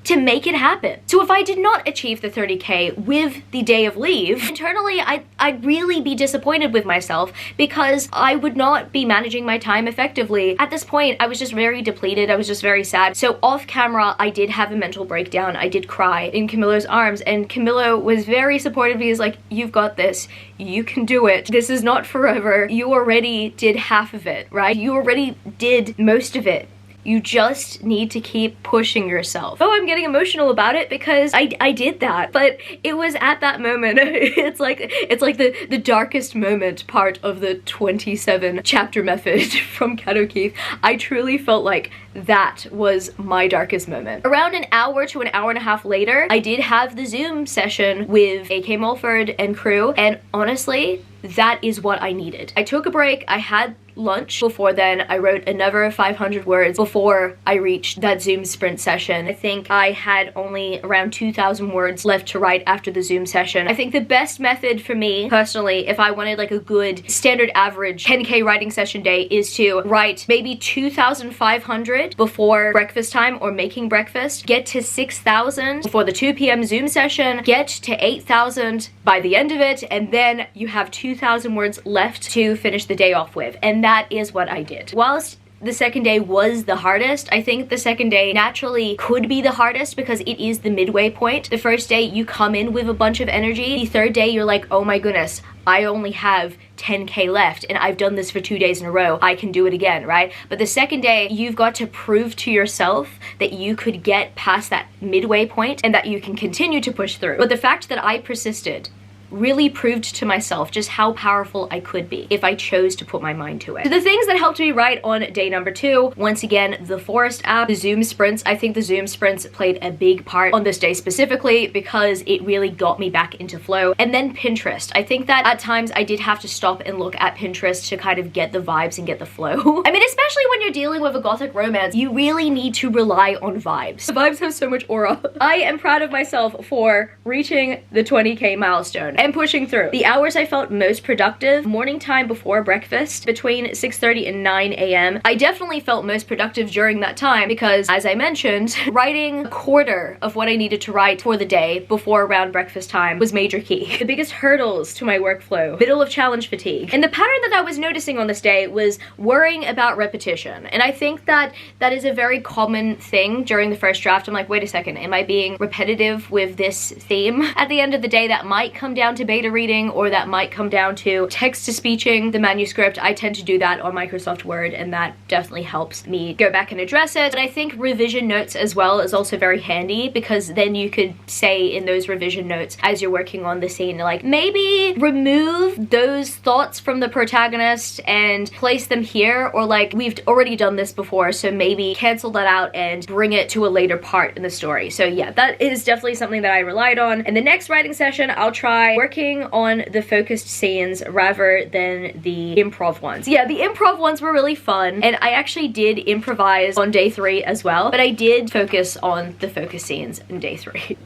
to make it happen. So if I did not achieve the 30K with the day of leave, internally I'd really be disappointed with myself because I would not be managing my time effectively. At this point, I was just very depleted. I was just very sad. So off camera, I did have a mental breakdown. I did cry in Camilo's arms, and Camilo was very supportive. He was like, you've got this. You can do it. This is not forever. You already did half of it, right? You already did most of it. You just need to keep pushing yourself. Oh, I'm getting emotional about it because I did that. But it was at that moment, it's like the darkest moment part of the 27 chapter method from Cat O'Keefe. I truly felt like that was my darkest moment. Around an hour to an hour and a half later, I did have the Zoom session with A.K. Mulford and crew, and honestly, that is what I needed. I took a break, I had lunch before then, I wrote another 500 words before I reached that Zoom sprint session. I think I had only around 2,000 words left to write after the Zoom session. I think the best method for me, personally, if I wanted like a good standard average 10K writing session day, is to write maybe 2,500 before breakfast time or making breakfast, get to 6,000 before the 2 p.m. Zoom session, get to 8,000 by the end of it, and then you have 2,000 words left to finish the day off with. And that is what I did. Whilst the second day was the hardest, I think the second day naturally could be the hardest because it is the midway point. The first day you come in with a bunch of energy. The third day you're like, oh my goodness, I only have 10K left and I've done this for 2 days in a row. I can do it again, right? But the second day, you've got to prove to yourself that you could get past that midway point and that you can continue to push through. But the fact that I persisted really proved to myself just how powerful I could be if I chose to put my mind to it. So the things that helped me write on day number 2, once again, the Forest app, the Zoom sprints. I think the Zoom sprints played a big part on this day specifically because it really got me back into flow. And then Pinterest. I think that at times I did have to stop and look at Pinterest to kind of get the vibes and get the flow. I mean, especially when you're dealing with a gothic romance, you really need to rely on vibes. The vibes have so much aura. I am proud of myself for reaching the 20K milestone and pushing through. The hours I felt most productive, morning time before breakfast, between 6:30 and 9 a.m. I definitely felt most productive during that time because, as I mentioned, writing a quarter of what I needed to write for the day before around breakfast time was major key. The biggest hurdles to my workflow, middle of challenge fatigue. And the pattern that I was noticing on this day was worrying about repetition. And I think that that is a very common thing during the first draft. I'm like, wait a second, am I being repetitive with this theme? At the end of the day, that might come down down to beta reading, or that might come down to text-to-speeching the manuscript. I tend to do that on Microsoft Word, and that definitely helps me go back and address it. But I think revision notes as well is also very handy, because then you could say in those revision notes as you're working on the scene, like, maybe remove those thoughts from the protagonist and place them here, or like, we've already done this before, so maybe cancel that out and bring it to a later part in the story. So yeah, that is definitely something that I relied on. In the next writing session, I'll try working on the focused scenes rather than the improv ones. Yeah, the improv ones were really fun, and I actually did improvise on day 3 as well, but I did focus on the focus scenes in day 3.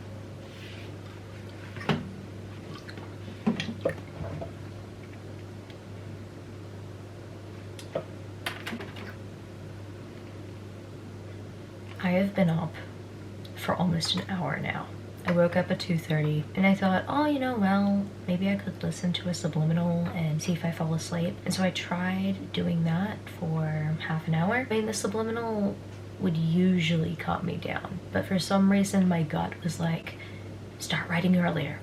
I have been up for almost an hour now. I woke up at 2:30 and I thought, oh, you know, well, maybe I could listen to a subliminal and see if I fall asleep. And so I tried doing that for half an hour. I mean, the subliminal would usually calm me down, but for some reason my gut was like, start writing earlier.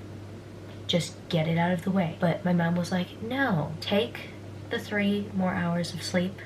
Just get it out of the way. But my mom was like, no, take the 3 more hours of sleep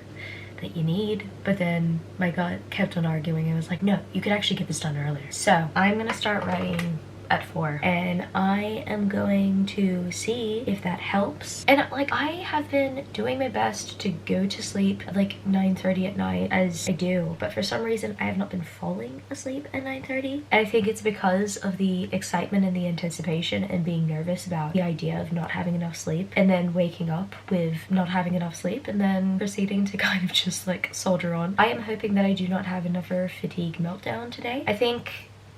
that you need. But then my gut kept on arguing and was like, no, you could actually get this done earlier. So I'm gonna start writing at 4, and I am going to see if that helps. And like, I have been doing my best to go to sleep at like 9:30 at night as I do, but for some reason I have not been falling asleep at 9:30, and I think it's because of the excitement and the anticipation and being nervous about the idea of not having enough sleep, and then waking up with not having enough sleep, and then proceeding to kind of just like soldier on. I am hoping that I do not have another fatigue meltdown today. I think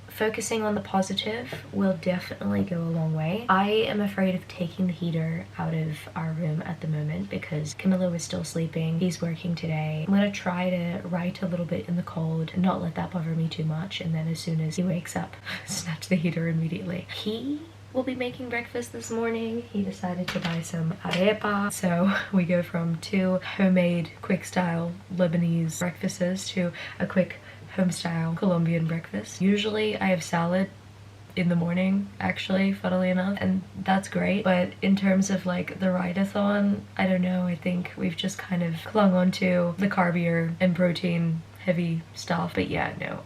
focusing on the positive will definitely go a long way. I am afraid of taking the heater out of our room at the moment because Camilo is still sleeping. He's working today. I'm gonna try to write a little bit in the cold and not let that bother me too much, and then as soon as he wakes up, snatch the heater immediately. He will be making breakfast this morning. He decided to buy some arepa, so we go from 2 homemade quick style Lebanese breakfasts to a quick home-style Colombian breakfast. Usually I have salad in the morning, actually, funnily enough, and that's great. But in terms of like the write-a-thon, I don't know, I think we've just kind of clung on to the carbier and protein heavy stuff. But yeah, no,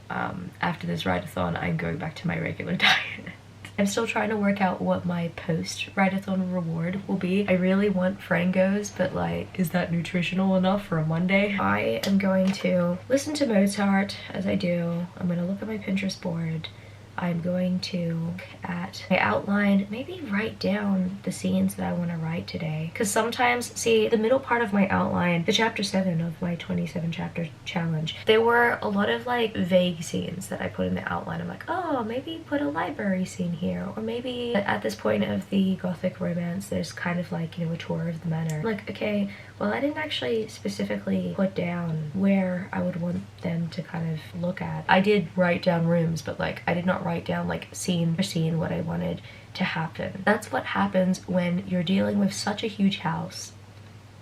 after this write-a-thon, I'm going back to my regular diet. I'm still trying to work out what my post-write-a-thon reward will be. I really want frangos, but like, is that nutritional enough for a Monday? I am going to listen to Mozart as I do. I'm gonna look at my Pinterest board. I'm going to look at my outline, maybe write down the scenes that I want to write today. Because sometimes, see, the middle part of my outline, the chapter 7 of my 27 chapter challenge, there were a lot of like vague scenes that I put in the outline. I'm like, oh, maybe put a library scene here, or maybe at this point of the gothic romance, there's kind of like, you know, a tour of the manor. I'm like, okay, well, I didn't actually specifically put down where I would want them to kind of look at. I did write down rooms, but like, I did not write down like scene for scene what I wanted to happen. That's what happens when you're dealing with such a huge house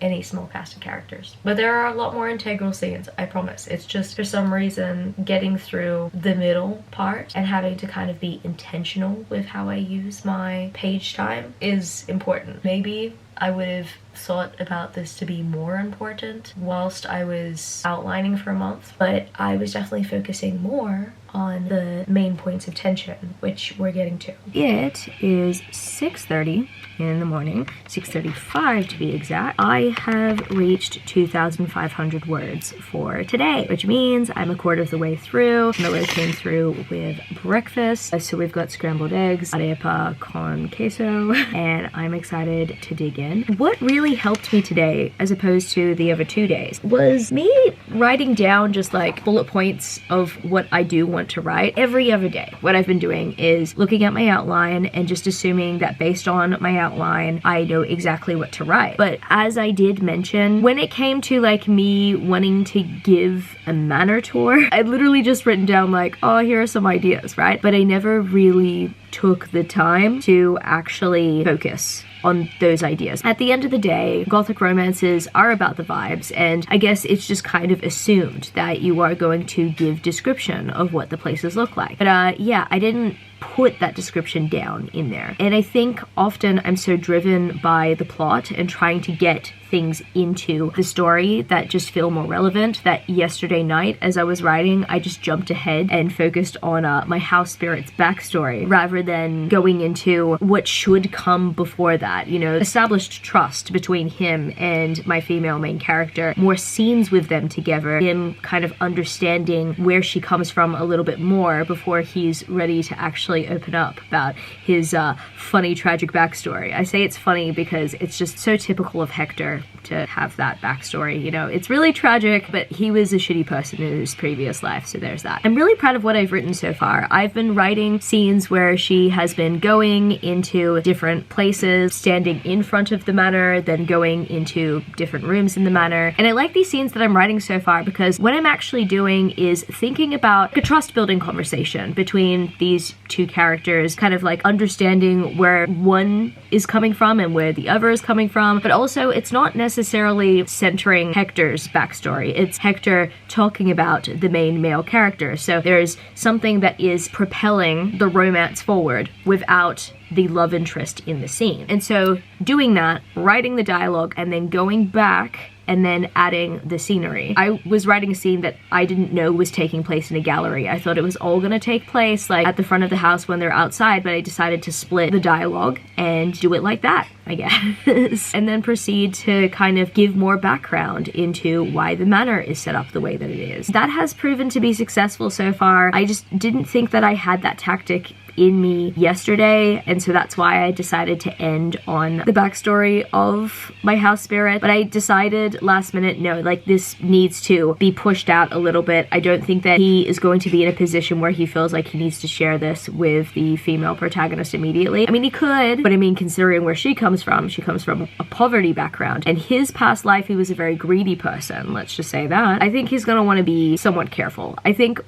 and a small cast of characters. But there are a lot more integral scenes, I promise. It's just for some reason getting through the middle part and having to kind of be intentional with how I use my page time is important. Maybe I would have thought about this to be more important whilst I was outlining for a month, but I was definitely focusing more on the main points of tension, which we're getting to. It is 6:30 in the morning, 6:35 to be exact. I have reached 2,500 words for today, which means I'm a quarter of the way through. Miller came through with breakfast, so we've got scrambled eggs, arepa con queso, and I'm excited to dig in. What really helped me today, as opposed to the other 2 days, was me writing down just like bullet points of what I do want to write every other day. What I've been doing is looking at my outline and just assuming that based on my outline, I know exactly what to write. But as I did mention, when it came to like me wanting to give a manor tour, I literally just written down like, oh, here are some ideas, right? But I never really took the time to actually focus on those ideas. At the end of the day, gothic romances are about the vibes, and I guess it's just kind of assumed that you are going to give description of what the places look like. But yeah, I didn't put that description down in there. And I think often I'm so driven by the plot and trying to get things into the story that just feel more relevant, that yesterday night as I was writing, I just jumped ahead and focused on my house spirit's backstory rather than going into what should come before that, you know, established trust between him and my female main character, more scenes with them together, him kind of understanding where she comes from a little bit more before he's ready to actually open up about his funny, tragic backstory. I say it's funny because it's just so typical of Hector to have that backstory, you know. It's really tragic, but he was a shitty person in his previous life, so there's that. I'm really proud of what I've written so far. I've been writing scenes where she has been going into different places, standing in front of the manor, then going into different rooms in the manor. And I like these scenes that I'm writing so far because what I'm actually doing is thinking about a trust building conversation between these two characters, kind of like understanding where one is coming from and where the other is coming from, but also it's not necessarily centering Hector's backstory. It's Hector talking about the main male character. So there's something that is propelling the romance forward without the love interest in the scene. And so doing that, writing the dialogue, and then going back and then adding the scenery. I was writing a scene that I didn't know was taking place in a gallery. I thought it was all gonna take place like at the front of the house when they're outside, but I decided to split the dialogue and do it like that, I guess. And then proceed to kind of give more background into why the manor is set up the way that it is. That has proven to be successful so far. I just didn't think that I had that tactic in me yesterday, and so that's why I decided to end on the backstory of my house spirit. But I decided last minute, no, like this needs to be pushed out a little bit. I don't think that he is going to be in a position where he feels like he needs to share this with the female protagonist immediately. I mean, he could, but I mean, considering where she comes from a poverty background, and his past life, he was a very greedy person, let's just say that. I think he's gonna want to be somewhat careful. I think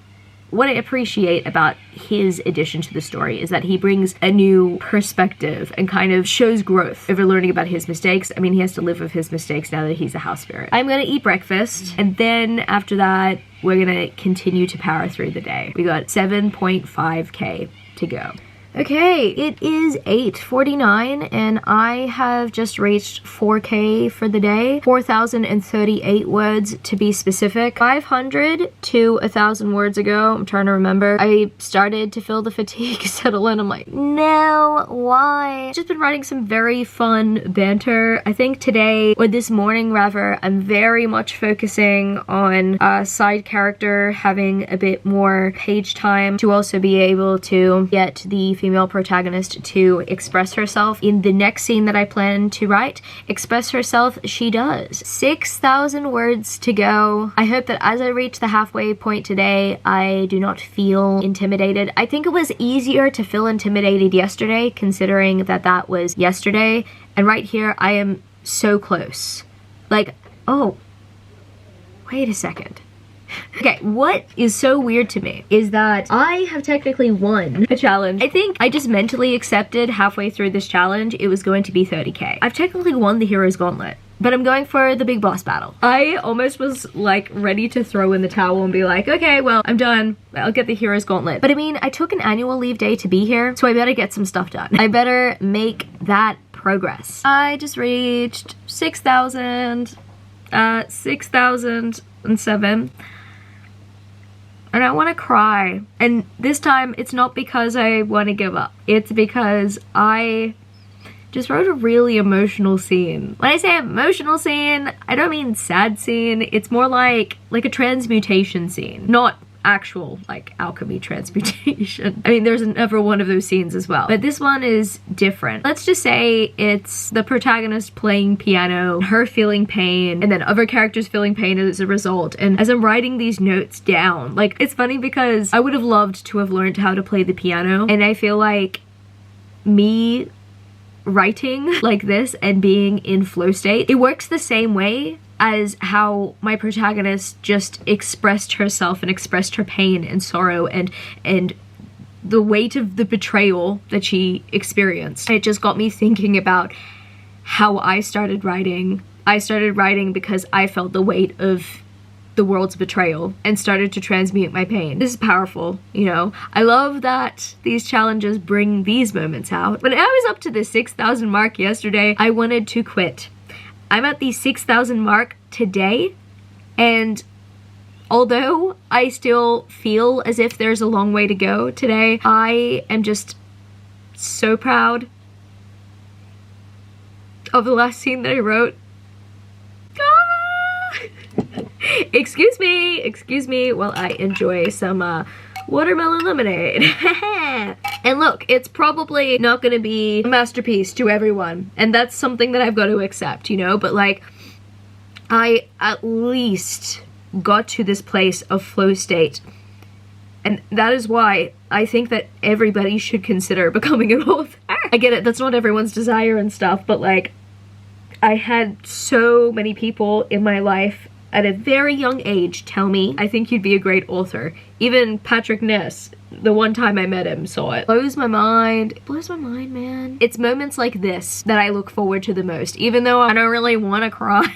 what I appreciate about his addition to the story is that he brings a new perspective and kind of shows growth over learning about his mistakes. I mean, he has to live with his mistakes now that he's a house spirit. I'm gonna eat breakfast, and then after that, we're gonna continue to power through the day. We got 7.5K to go. Okay, it is 8:49 and I have just reached 4K for the day. 4,038 words to be specific. 500 to 1,000 words ago, I'm trying to remember, I started to feel the fatigue settle in. I'm like, no, why? Just been writing some very fun banter. I think today, or this morning rather, I'm very much focusing on a side character having a bit more page time to also be able to get the female protagonist to express herself. In the next scene that I plan to write, express herself she does. 6,000 words to go. I hope that as I reach the halfway point today, I do not feel intimidated. I think it was easier to feel intimidated yesterday, considering that that was yesterday, and right here I am so close. Like, oh, wait a second. Okay, what is so weird to me is that I have technically won a challenge. I think I just mentally accepted halfway through this challenge it was going to be 30K. I've technically won the Hero's Gauntlet, but I'm going for the big boss battle. I almost was like ready to throw in the towel and be like, okay, well, I'm done. I'll get the Hero's Gauntlet. But I mean, I took an annual leave day to be here, so I better get some stuff done. I better make that progress. I just reached 6,007. And I want to cry. And this time, it's not because I want to give up. It's because I just wrote a really emotional scene. When I say emotional scene, I don't mean sad scene. It's more like a transmutation scene. Not actual, like, alchemy transmutation. I mean, there's another one of those scenes as well. But this one is different. Let's just say it's the protagonist playing piano, her feeling pain, and then other characters feeling pain as a result. And as I'm writing these notes down, like, it's funny because I would have loved to have learned how to play the piano, and I feel like me writing like this and being in flow state, it works the same way as how my protagonist just expressed herself and expressed her pain and sorrow and the weight of the betrayal that she experienced. It just got me thinking about how I started writing. I started writing because I felt the weight of the world's betrayal and started to transmute my pain. This is powerful, you know. I love that these challenges bring these moments out. When I was up to the 6,000 mark yesterday, I wanted to quit. I'm at the 6,000 mark today, and although I still feel as if there's a long way to go today, I am just so proud of the last scene that I wrote. Excuse me while I enjoy some watermelon lemonade. And look, it's probably not gonna be a masterpiece to everyone, and that's something that I've got to accept, you know, but like, I at least got to this place of flow state, and that is why I think that everybody should consider becoming an author. I get it, that's not everyone's desire and stuff, but like, I had so many people in my life at a very young age tell me, I think you'd be a great author. Even Patrick Ness, the one time I met him, saw it. Blows my mind. It blows my mind, man. It's moments like this that I look forward to the most, even though I don't really want to cry.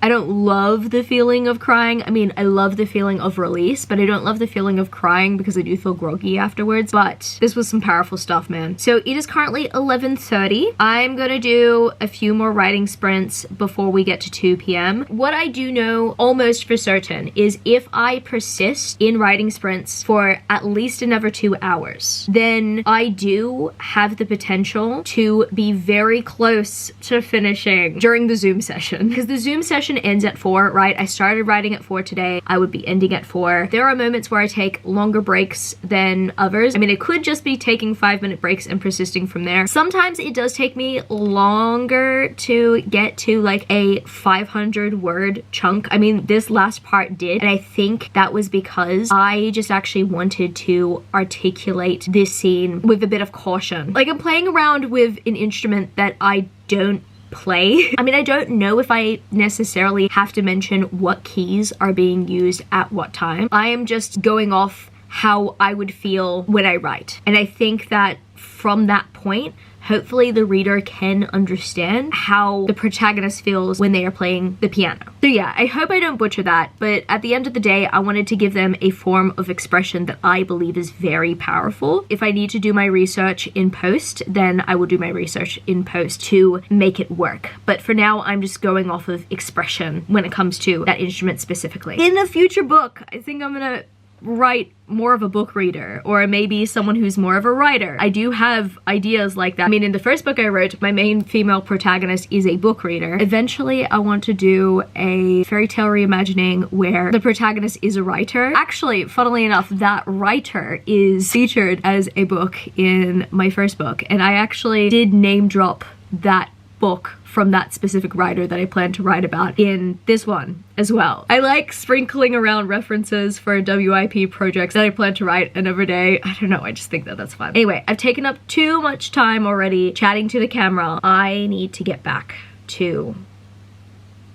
I don't love the feeling of crying. I mean, I love the feeling of release, but I don't love the feeling of crying because I do feel groggy afterwards. But this was some powerful stuff, man. So it is currently 11:30. I'm gonna do a few more writing sprints before we get to 2 p.m. What I do know almost for certain is if I persist in writing sprints for at least another 2 hours, then I do have the potential to be very close to finishing during the Zoom session, because the Zoom session ends at 4, right? I started writing at 4 today. I would be ending at 4. There are moments where I take longer breaks than others. I mean, it could just be taking 5-minute breaks and persisting from there. Sometimes it does take me longer to get to like a 500-word chunk. I mean, this last part did, and I think that was because I just actually wanted to articulate this scene with a bit of caution. Like, I'm playing around with an instrument that I don't play. I mean, I don't know if I necessarily have to mention what keys are being used at what time. I am just going off how I would feel when I write. And I think that from that point, hopefully the reader can understand how the protagonist feels when they are playing the piano. So yeah, I hope I don't butcher that, but at the end of the day, I wanted to give them a form of expression that I believe is very powerful. If I need to do my research in post, then I will do my research in post to make it work. But for now, I'm just going off of expression when it comes to that instrument specifically. In a future book, I think I'm gonna write more of a book reader, or maybe someone who's more of a writer. I do have ideas like that. I mean, in the first book I wrote, my main female protagonist is a book reader. Eventually, I want to do a fairy tale reimagining where the protagonist is a writer. Actually, funnily enough, that writer is featured as a book in my first book, and I actually did name drop that book from that specific writer that I plan to write about in this one as well. I like sprinkling around references for WIP projects that I plan to write another day. I don't know, I just think that that's fun. Anyway, I've taken up too much time already chatting to the camera. I need to get back to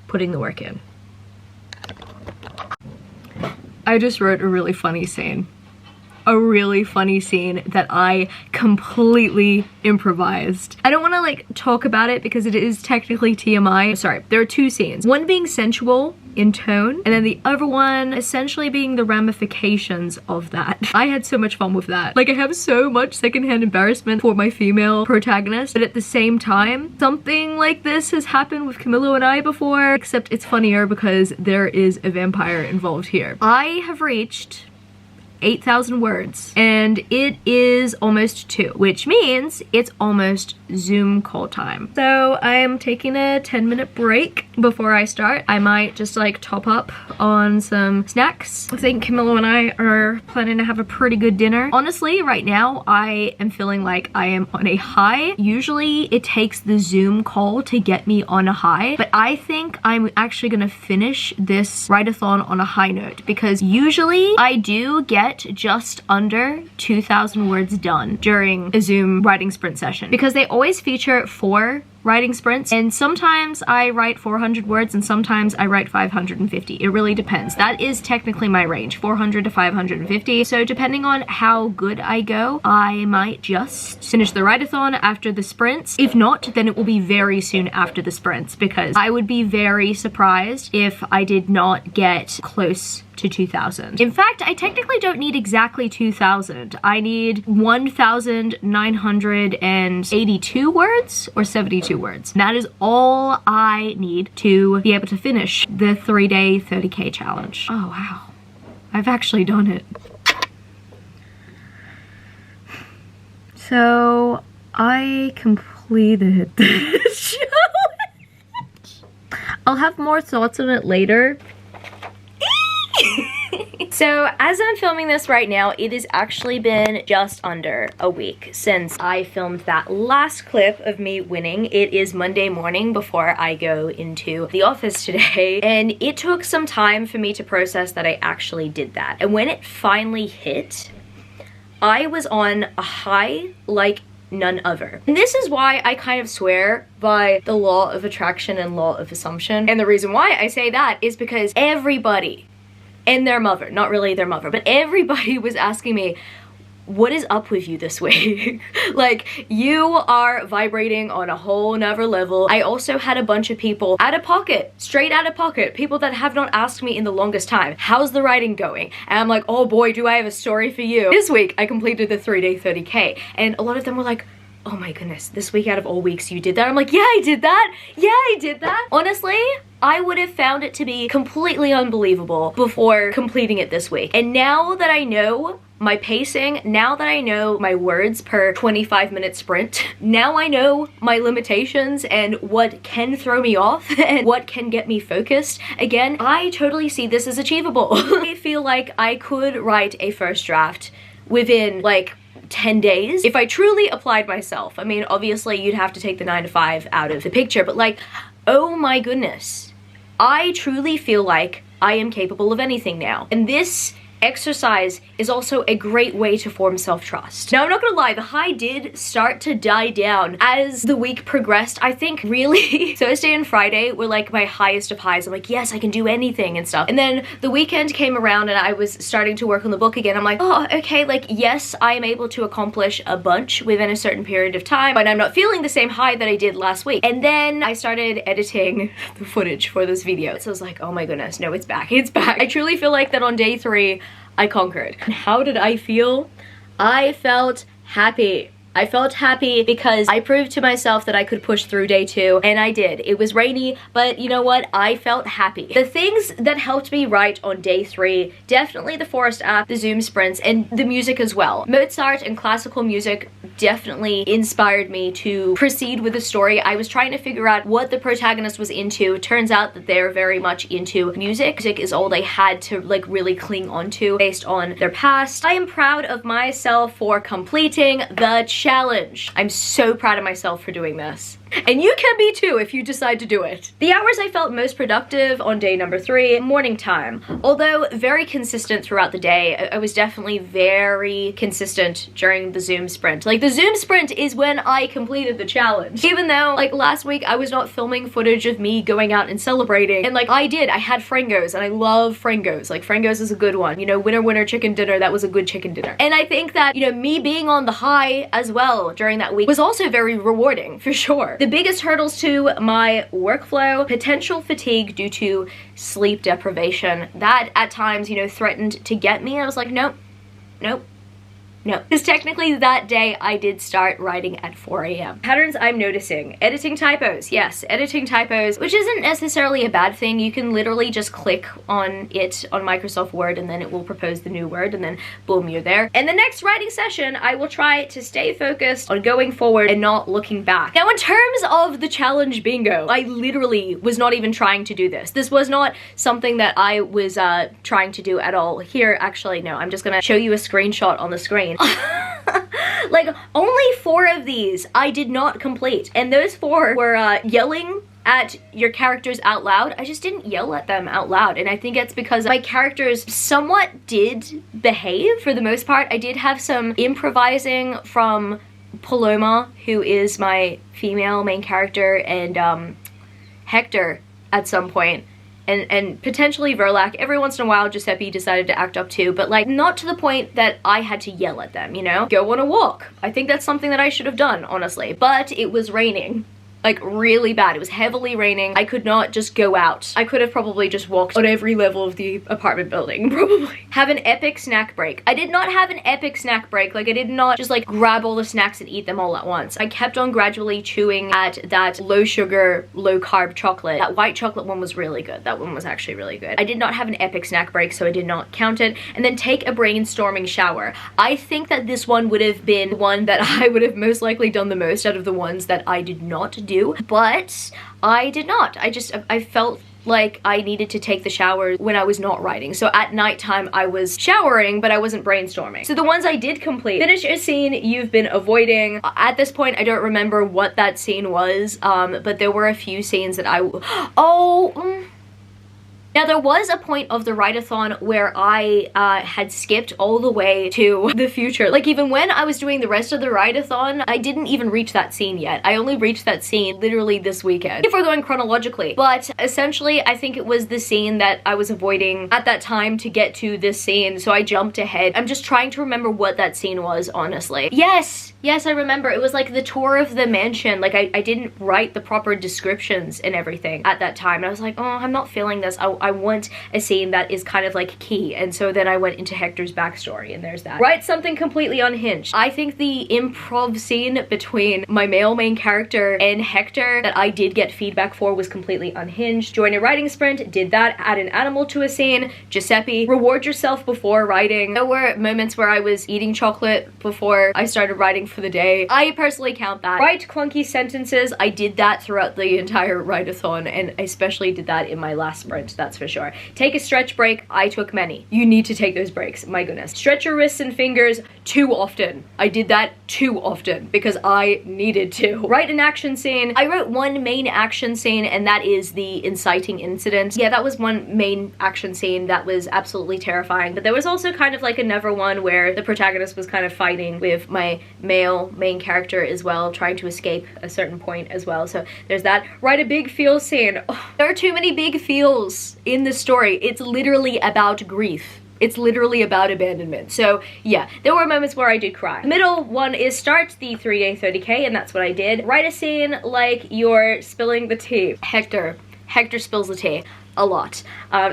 putting the work in. I just wrote a really funny scene. A really funny scene that I completely improvised. I don't want to like talk about it because it is technically TMI. Sorry, there are 2 scenes. One being sensual in tone, and then the other one essentially being the ramifications of that. I had so much fun with that. Like, I have so much secondhand embarrassment for my female protagonist, but at the same time, something like this has happened with Camillo and I before, except it's funnier because there is a vampire involved here. I have reached 8,000 words, and it is almost 2, which means it's almost Zoom call time. So I'm taking a 10-minute break before I start. I might just like top up on some snacks. I think Camillo and I are planning to have a pretty good dinner. Honestly, right now I am feeling like I am on a high. Usually it takes the Zoom call to get me on a high, but I think I'm actually gonna finish this write-a-thon on a high note, because usually I do get just under 2,000 words done during a Zoom writing sprint session, because they always feature 4 writing sprints, and sometimes I write 400 words and sometimes I write 550. It really depends. That is technically my range, 400 to 550. So depending on how good I go, I might just finish the write-a-thon after the sprints. If not, then it will be very soon after the sprints, because I would be very surprised if I did not get close to 2,000. In fact, I technically don't need exactly 2,000. I need 1,982 words or 72 words. And that is all I need to be able to finish the 3-day 30K challenge. Oh wow, I've actually done it. So I completed this challenge. I'll have more thoughts on it later. So as I'm filming this right now, it has actually been just under a week since I filmed that last clip of me winning. It is Monday morning before I go into the office today, and it took some time for me to process that I actually did that. And when it finally hit, I was on a high like none other. And this is why I kind of swear by the law of attraction and law of assumption. And the reason why I say that is because everybody and their mother, not really their mother, but everybody was asking me, what is up with you this week? Like, you are vibrating on a whole nother level. I also had a bunch of people out of pocket, straight out of pocket, people that have not asked me in the longest time, how's the writing going? And I'm like, oh boy, do I have a story for you. This week, I completed the 3-day 30K, and a lot of them were like, oh my goodness, this week out of all weeks you did that? I'm like, yeah, I did that. Yeah, I did that. Honestly, I would have found it to be completely unbelievable before completing it this week. And now that I know my pacing, now that I know my words per 25-minute sprint, now I know my limitations and what can throw me off and what can get me focused, again, I totally see this as achievable. I feel like I could write a first draft within like 10 days if I truly applied myself. I mean, obviously you'd have to take the 9 to 5 out of the picture, but like, oh my goodness, I truly feel like I am capable of anything now. And this exercise is also a great way to form self-trust. Now, I'm not gonna lie, the high did start to die down as the week progressed. I think really Thursday and Friday were like my highest of highs. I'm like, yes, I can do anything and stuff. And then the weekend came around and I was starting to work on the book again. I'm like, oh, okay, like, yes, I am able to accomplish a bunch within a certain period of time, but I'm not feeling the same high that I did last week. And then I started editing the footage for this video. So I was like, oh my goodness, no, it's back, it's back. I truly feel like that on day 3, I conquered. And how did I feel? I felt happy. I felt happy because I proved to myself that I could push through day 2, and I did. It was rainy, but you know what? I felt happy. The things that helped me write on day 3, definitely the Forest app, the Zoom sprints, and the music as well. Mozart and classical music definitely inspired me to proceed with the story. I was trying to figure out what the protagonist was into. Turns out that they're very much into music. Music is all they had to like really cling onto based on their past. I am proud of myself for completing the challenge. I'm so proud of myself for doing this. And you can be too if you decide to do it. The hours I felt most productive on day number 3, morning time. Although very consistent throughout the day, I was definitely very consistent during the Zoom sprint. Like, the Zoom sprint is when I completed the challenge. Even though, like, last week I was not filming footage of me going out and celebrating. And like, I had Frangos, and I love Frangos. Like, Frangos is a good one. You know, winner, winner, chicken dinner, that was a good chicken dinner. And I think that, you know, me being on the high as well during that week was also very rewarding, for sure. The biggest hurdles to my workflow, potential fatigue due to sleep deprivation. That at times, you know, threatened to get me. I was like, nope, nope. No, because technically that day I did start writing at 4 a.m. Patterns I'm noticing. Editing typos. Yes, editing typos, which isn't necessarily a bad thing. You can literally just click on it on Microsoft Word and then it will propose the new word and then boom, you're there. In the next writing session, I will try to stay focused on going forward and not looking back. Now, in terms of the challenge bingo, I literally was not even trying to do this. This was not something that I was trying to do at all. Here, actually, no, I'm just gonna show you a screenshot on the screen. Like, only 4 of these I did not complete, and those 4 were yelling at your characters out loud. I just didn't yell at them out loud, and I think it's because my characters somewhat did behave for the most part. I did have some improvising from Paloma, who is my female main character, and Hector at some point, and potentially Verlac. Every once in a while Giuseppe decided to act up too, but like not to the point that I had to yell at them, you know? Go on a walk. I think that's something that I should have done, honestly. But it was raining. Like really bad. It was heavily raining. I could not just go out. I could have probably just walked on every level of the apartment building, probably. Have an epic snack break. I did not have an epic snack break. Like I did not just like grab all the snacks and eat them all at once. I kept on gradually chewing at that low sugar, low carb chocolate. That white chocolate one was really good. That one was actually really good. I did not have an epic snack break, so I did not count it. And then take a brainstorming shower. I think that this one would have been one that I would have most likely done the most out of the ones that I did not do. But I did not. I felt like I needed to take the shower when I was not writing. So at nighttime I was showering, but I wasn't brainstorming. So the ones I did complete: finish a scene you've been avoiding. At this point I don't remember what that scene was, but there were a few scenes that Now there was a point of the write-a-thon where I had skipped all the way to the future. Like even when I was doing the rest of the write-a-thon, I didn't even reach that scene yet. I only reached that scene literally this weekend, if we're going chronologically. But essentially I think it was the scene that I was avoiding at that time to get to this scene, so I jumped ahead. I'm just trying to remember what that scene was, honestly. Yes, I remember. It was like the tour of the mansion. Like I didn't write the proper descriptions and everything at that time. And I was like, oh, I'm not feeling this. I want a scene that is kind of like key. And so then I went into Hector's backstory, and there's that. Write something completely unhinged. I think the improv scene between my male main character and Hector that I did get feedback for was completely unhinged. Join a writing sprint, did that. Add an animal to a scene. Giuseppe, reward yourself before writing. There were moments where I was eating chocolate before I started writing for the day. I personally count that. Write clunky sentences. I did that throughout the entire write-a-thon, and I especially did that in my last sprint, that's for sure. Take a stretch break. I took many. You need to take those breaks, my goodness. Stretch your wrists and fingers too often. I did that too often because I needed to. Write an action scene. I wrote one main action scene, and that is the inciting incident. Yeah, that was one main action scene that was absolutely terrifying, but there was also kind of like another one where the protagonist was kind of fighting with my male main character as well, trying to escape a certain point as well. So there's that. Write a big feel scene. Oh, there are too many big feels in this story. It's literally about grief. It's literally about abandonment. So yeah, there were moments where I did cry. The middle one is start the 3-day 30K, and that's what I did. Write a scene like you're spilling the tea. Hector spills the tea a lot.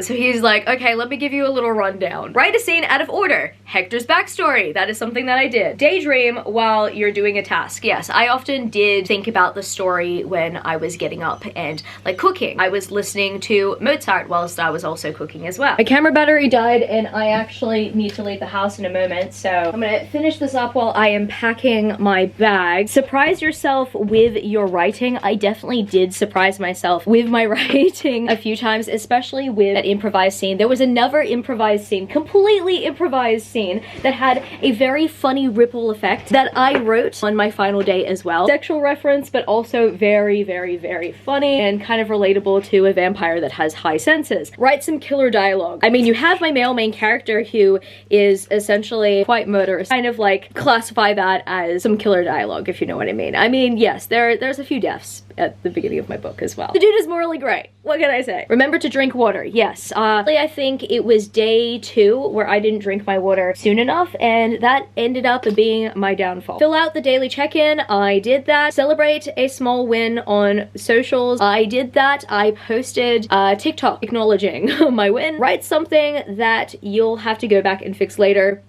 So he's like, okay, let me give you a little rundown. Write a scene out of order. Hector's backstory. That is something that I did. Daydream while you're doing a task. Yes, I often did think about the story when I was getting up and like cooking. I was listening to Mozart whilst I was also cooking as well. My camera battery died, and I actually need to leave the house in a moment, so I'm gonna finish this up while I am packing my bag. Surprise yourself with your writing. I definitely did surprise myself with my writing a few times, especially with that improvised scene. There was another improvised scene, completely improvised scene, that had a very funny ripple effect that I wrote on my final day as well. Sexual reference, but also very, very, very funny and kind of relatable to a vampire that has high senses. Write some killer dialogue. I mean, you have my male main character who is essentially quite murderous. Kind of like classify that as some killer dialogue, if you know what I mean. I mean, yes, there's a few deaths at the beginning of my book as well. The dude is morally great. What can I say? Remember to drink water. Yes. I think it was day 2 where I didn't drink my water soon enough, and that ended up being my downfall. Fill out the daily check-in. I did that. Celebrate a small win on socials. I did that. I posted TikTok acknowledging my win. Write something that you'll have to go back and fix later.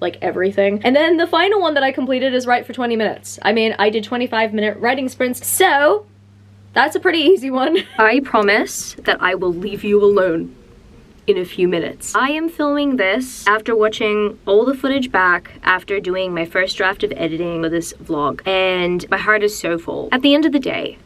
Like everything. And then the final one that I completed is write for 20 minutes. I mean, I did 25-minute writing sprints, so that's a pretty easy one. I promise that I will leave you alone in a few minutes. I am filming this after watching all the footage back after doing my first draft of editing for this vlog, and my heart is so full. At the end of the day,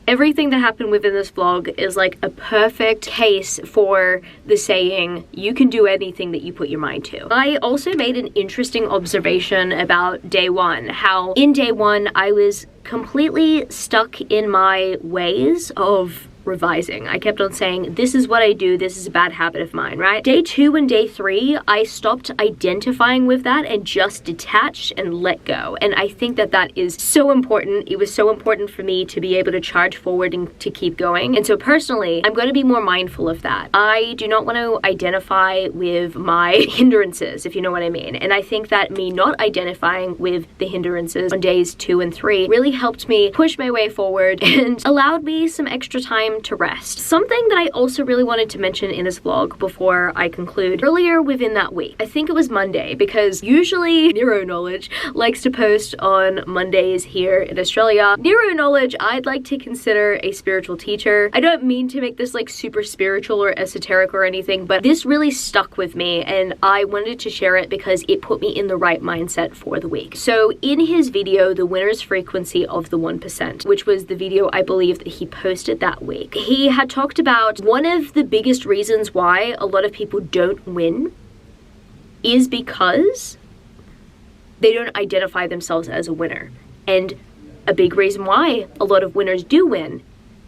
everything that happened within this vlog is like a perfect case for the saying, you can do anything that you put your mind to. I also made an interesting observation about day 1, how in day 1 I was completely stuck in my ways of revising. I kept on saying, this is what I do, this is a bad habit of mine, right? Day 2 and day 3, I stopped identifying with that and just detached and let go. And I think that that is so important. It was so important for me to be able to charge forward and to keep going. And so personally, I'm going to be more mindful of that. I do not want to identify with my hindrances, if you know what I mean. And I think that me not identifying with the hindrances on days 2 and 3 really helped me push my way forward and allowed me some extra time to rest. Something that I also really wanted to mention in this vlog before I conclude, earlier within that week, I think it was Monday, because usually Neuro Knowledge likes to post on Mondays here in Australia. Neuro Knowledge, I'd like to consider a spiritual teacher. I don't mean to make this like super spiritual or esoteric or anything, but this really stuck with me and I wanted to share it because it put me in the right mindset for the week. So in his video, The Winner's Frequency of the 1%, which was the video I believe that he posted that week, he had talked about one of the biggest reasons why a lot of people don't win is because they don't identify themselves as a winner. And a big reason why a lot of winners do win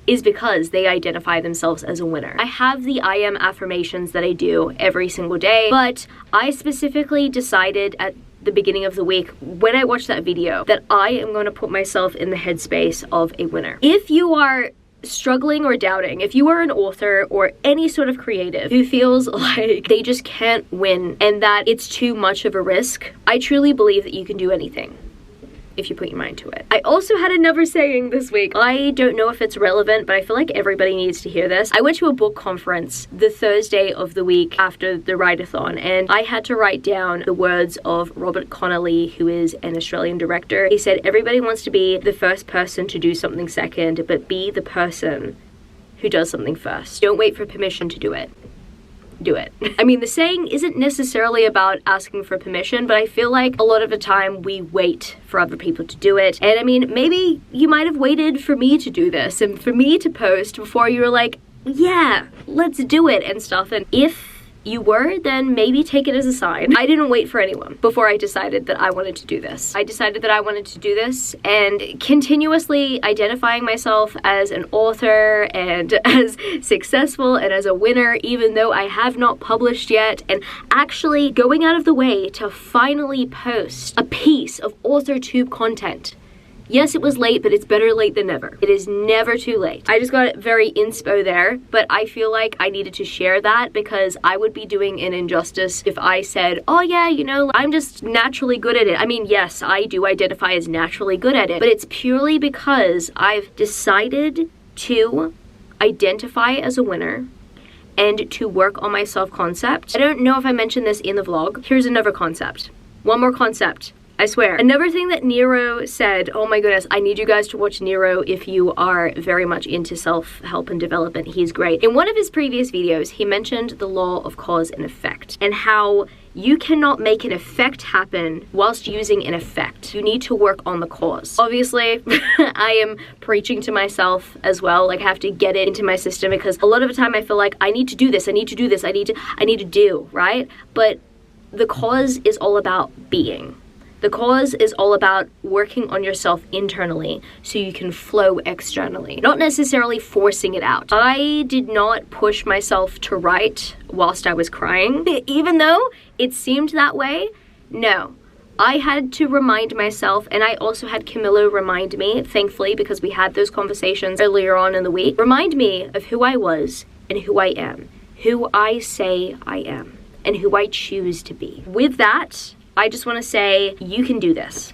is because they identify themselves as a winner. I have the I am affirmations that I do every single day, but I specifically decided at the beginning of the week when I watched that video that I am going to put myself in the headspace of a winner. If you are struggling or doubting, if you are an author or any sort of creative who feels like they just can't win and that it's too much of a risk, I truly believe that you can do anything if you put your mind to it. I also had another saying this week. I don't know if it's relevant, but I feel like everybody needs to hear this. I went to a book conference the Thursday of the week after the write-a-thon, and I had to write down the words of Robert Connolly, who is an Australian director. He said, everybody wants to be the first person to do something second, but be the person who does something first. Don't wait for permission to do it. Do it. I mean, the saying isn't necessarily about asking for permission, but I feel like a lot of the time we wait for other people to do it. And I mean, maybe you might have waited for me to do this and for me to post before you were like, yeah, let's do it and stuff. And if you were, then maybe take it as a sign. I didn't wait for anyone before I decided that I wanted to do this. I decided that I wanted to do this, and continuously identifying myself as an author and as successful and as a winner, even though I have not published yet, and actually going out of the way to finally post a piece of AuthorTube content. Yes, it was late, but it's better late than never. It is never too late. I just got very inspo there, but I feel like I needed to share that because I would be doing an injustice if I said, oh yeah, you know, I'm just naturally good at it. I mean, yes, I do identify as naturally good at it, but it's purely because I've decided to identify as a winner and to work on my self-concept. I don't know if I mentioned this in the vlog. Here's another concept. One more concept. I swear. Another thing that Nero said, oh my goodness, I need you guys to watch Nero if you are very much into self-help and development. He's great. In one of his previous videos, he mentioned the law of cause and effect and how you cannot make an effect happen whilst using an effect. You need to work on the cause. Obviously, I am preaching to myself as well. Like, I have to get it into my system because a lot of the time I feel like I need to do this, I need to do this, I need to do, right? But the cause is all about being. The cause is all about working on yourself internally so you can flow externally, not necessarily forcing it out. I did not push myself to write whilst I was crying, even though it seemed that way. No, I had to remind myself, and I also had Camilla remind me, thankfully, because we had those conversations earlier on in the week, remind me of who I was and who I am, who I say I am, and who I choose to be. With that, I just want to say, you can do this.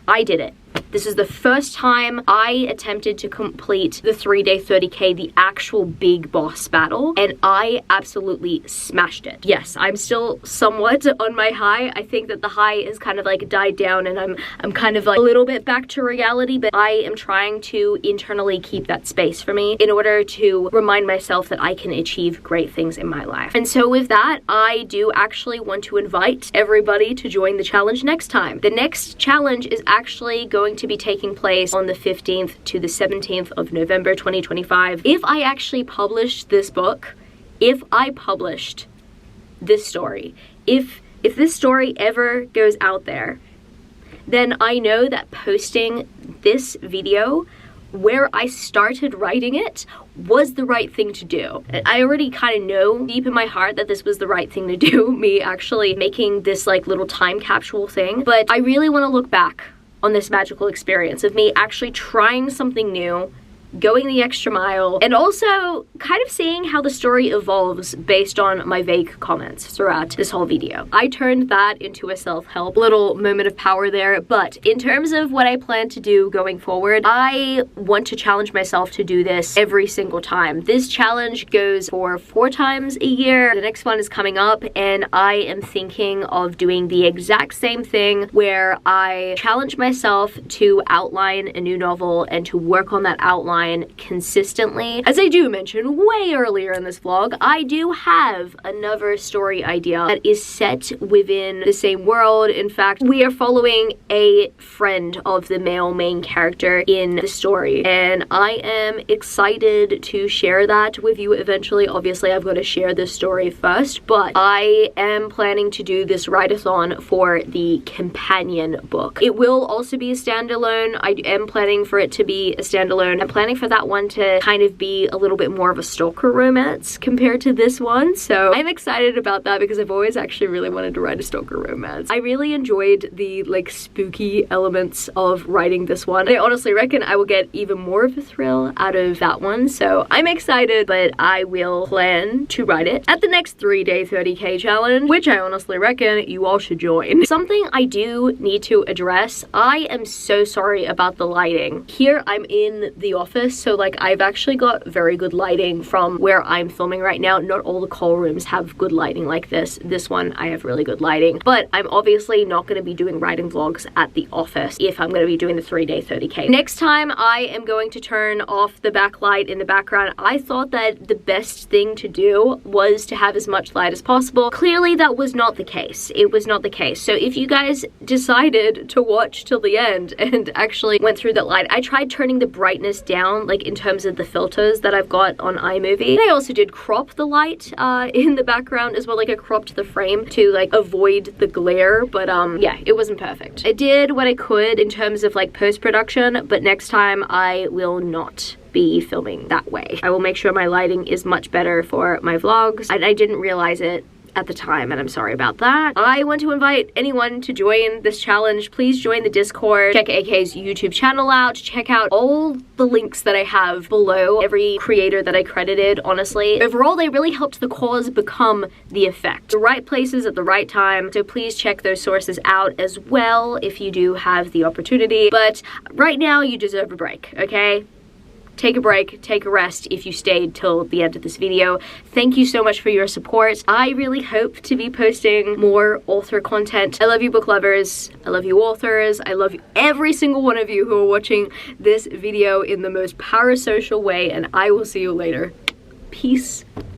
I did it. This is the first time I attempted to complete the 3-day 30K, the actual big boss battle, and I absolutely smashed it. Yes, I'm still somewhat on my high. I think that the high is kind of like died down and I'm kind of like a little bit back to reality, but I am trying to internally keep that space for me in order to remind myself that I can achieve great things in my life. And so with that, I do actually want to invite everybody to join the challenge next time. The next challenge is actually going to be taking place on the 15th to the 17th of November 2025. If I actually published this book, if I published this story, if this story ever goes out there, then I know that posting this video where I started writing it was the right thing to do. I already kind of know deep in my heart that this was the right thing to do, me actually making this like little time capsule thing, but I really want to look back on this magical experience of me actually trying something new, going the extra mile, and also kind of seeing how the story evolves based on my vague comments throughout this whole video. I turned that into a self-help little moment of power there, but in terms of what I plan to do going forward, I want to challenge myself to do this every single time. This challenge goes for 4 times a year. The next one is coming up, and I am thinking of doing the exact same thing where I challenge myself to outline a new novel and to work on that outline consistently. As I do mention way earlier in this vlog, I do have another story idea that is set within the same world. In fact, we are following a friend of the male main character in the story, and I am excited to share that with you eventually. Obviously, I've got to share this story first, but I am planning to do this write-a-thon for the companion book. It will also be a standalone. I am planning for it to be a standalone. I'm planning for that one to kind of be a little bit more of a stalker romance compared to this one, so I'm excited about that because I've always actually really wanted to write a stalker romance. I really enjoyed the like spooky elements of writing this one. I honestly reckon I will get even more of a thrill out of that one, so I'm excited, but I will plan to write it at the next 3-day 30k challenge, which I honestly reckon you all should join. Something I do need to address, I am so sorry about the lighting. Here I'm in the office, so like I've actually got very good lighting from where I'm filming right now. Not all the call rooms have good lighting like this. This one I have really good lighting, but I'm obviously not going to be doing writing vlogs at the office if I'm going to be doing the 3-day 30k. Next time I am going to turn off the backlight in the background. I thought that the best thing to do was to have as much light as possible. Clearly that was not the case. It was not the case. So if you guys decided to watch till the end and actually went through that light, I tried turning the brightness down like in terms of the filters that I've got on iMovie. I also did crop the light in the background as well, like I cropped the frame to like avoid the glare, but yeah, it wasn't perfect. I did what I could in terms of like post-production, but next time I will not be filming that way. I will make sure my lighting is much better for my vlogs. I didn't realize it at the time, and I'm sorry about that. I want to invite anyone to join this challenge. Please join the Discord, check AK's YouTube channel out, check out all the links that I have below, every creator that I credited, honestly. Overall, they really helped the cause become the effect. The right places at the right time, so please check those sources out as well if you do have the opportunity. But right now, you deserve a break, okay? Take a break, take a rest if you stayed till the end of this video. Thank you so much for your support. I really hope to be posting more author content. I love you, book lovers. I love you, authors. I love every single one of you who are watching this video in the most parasocial way, and I will see you later. Peace.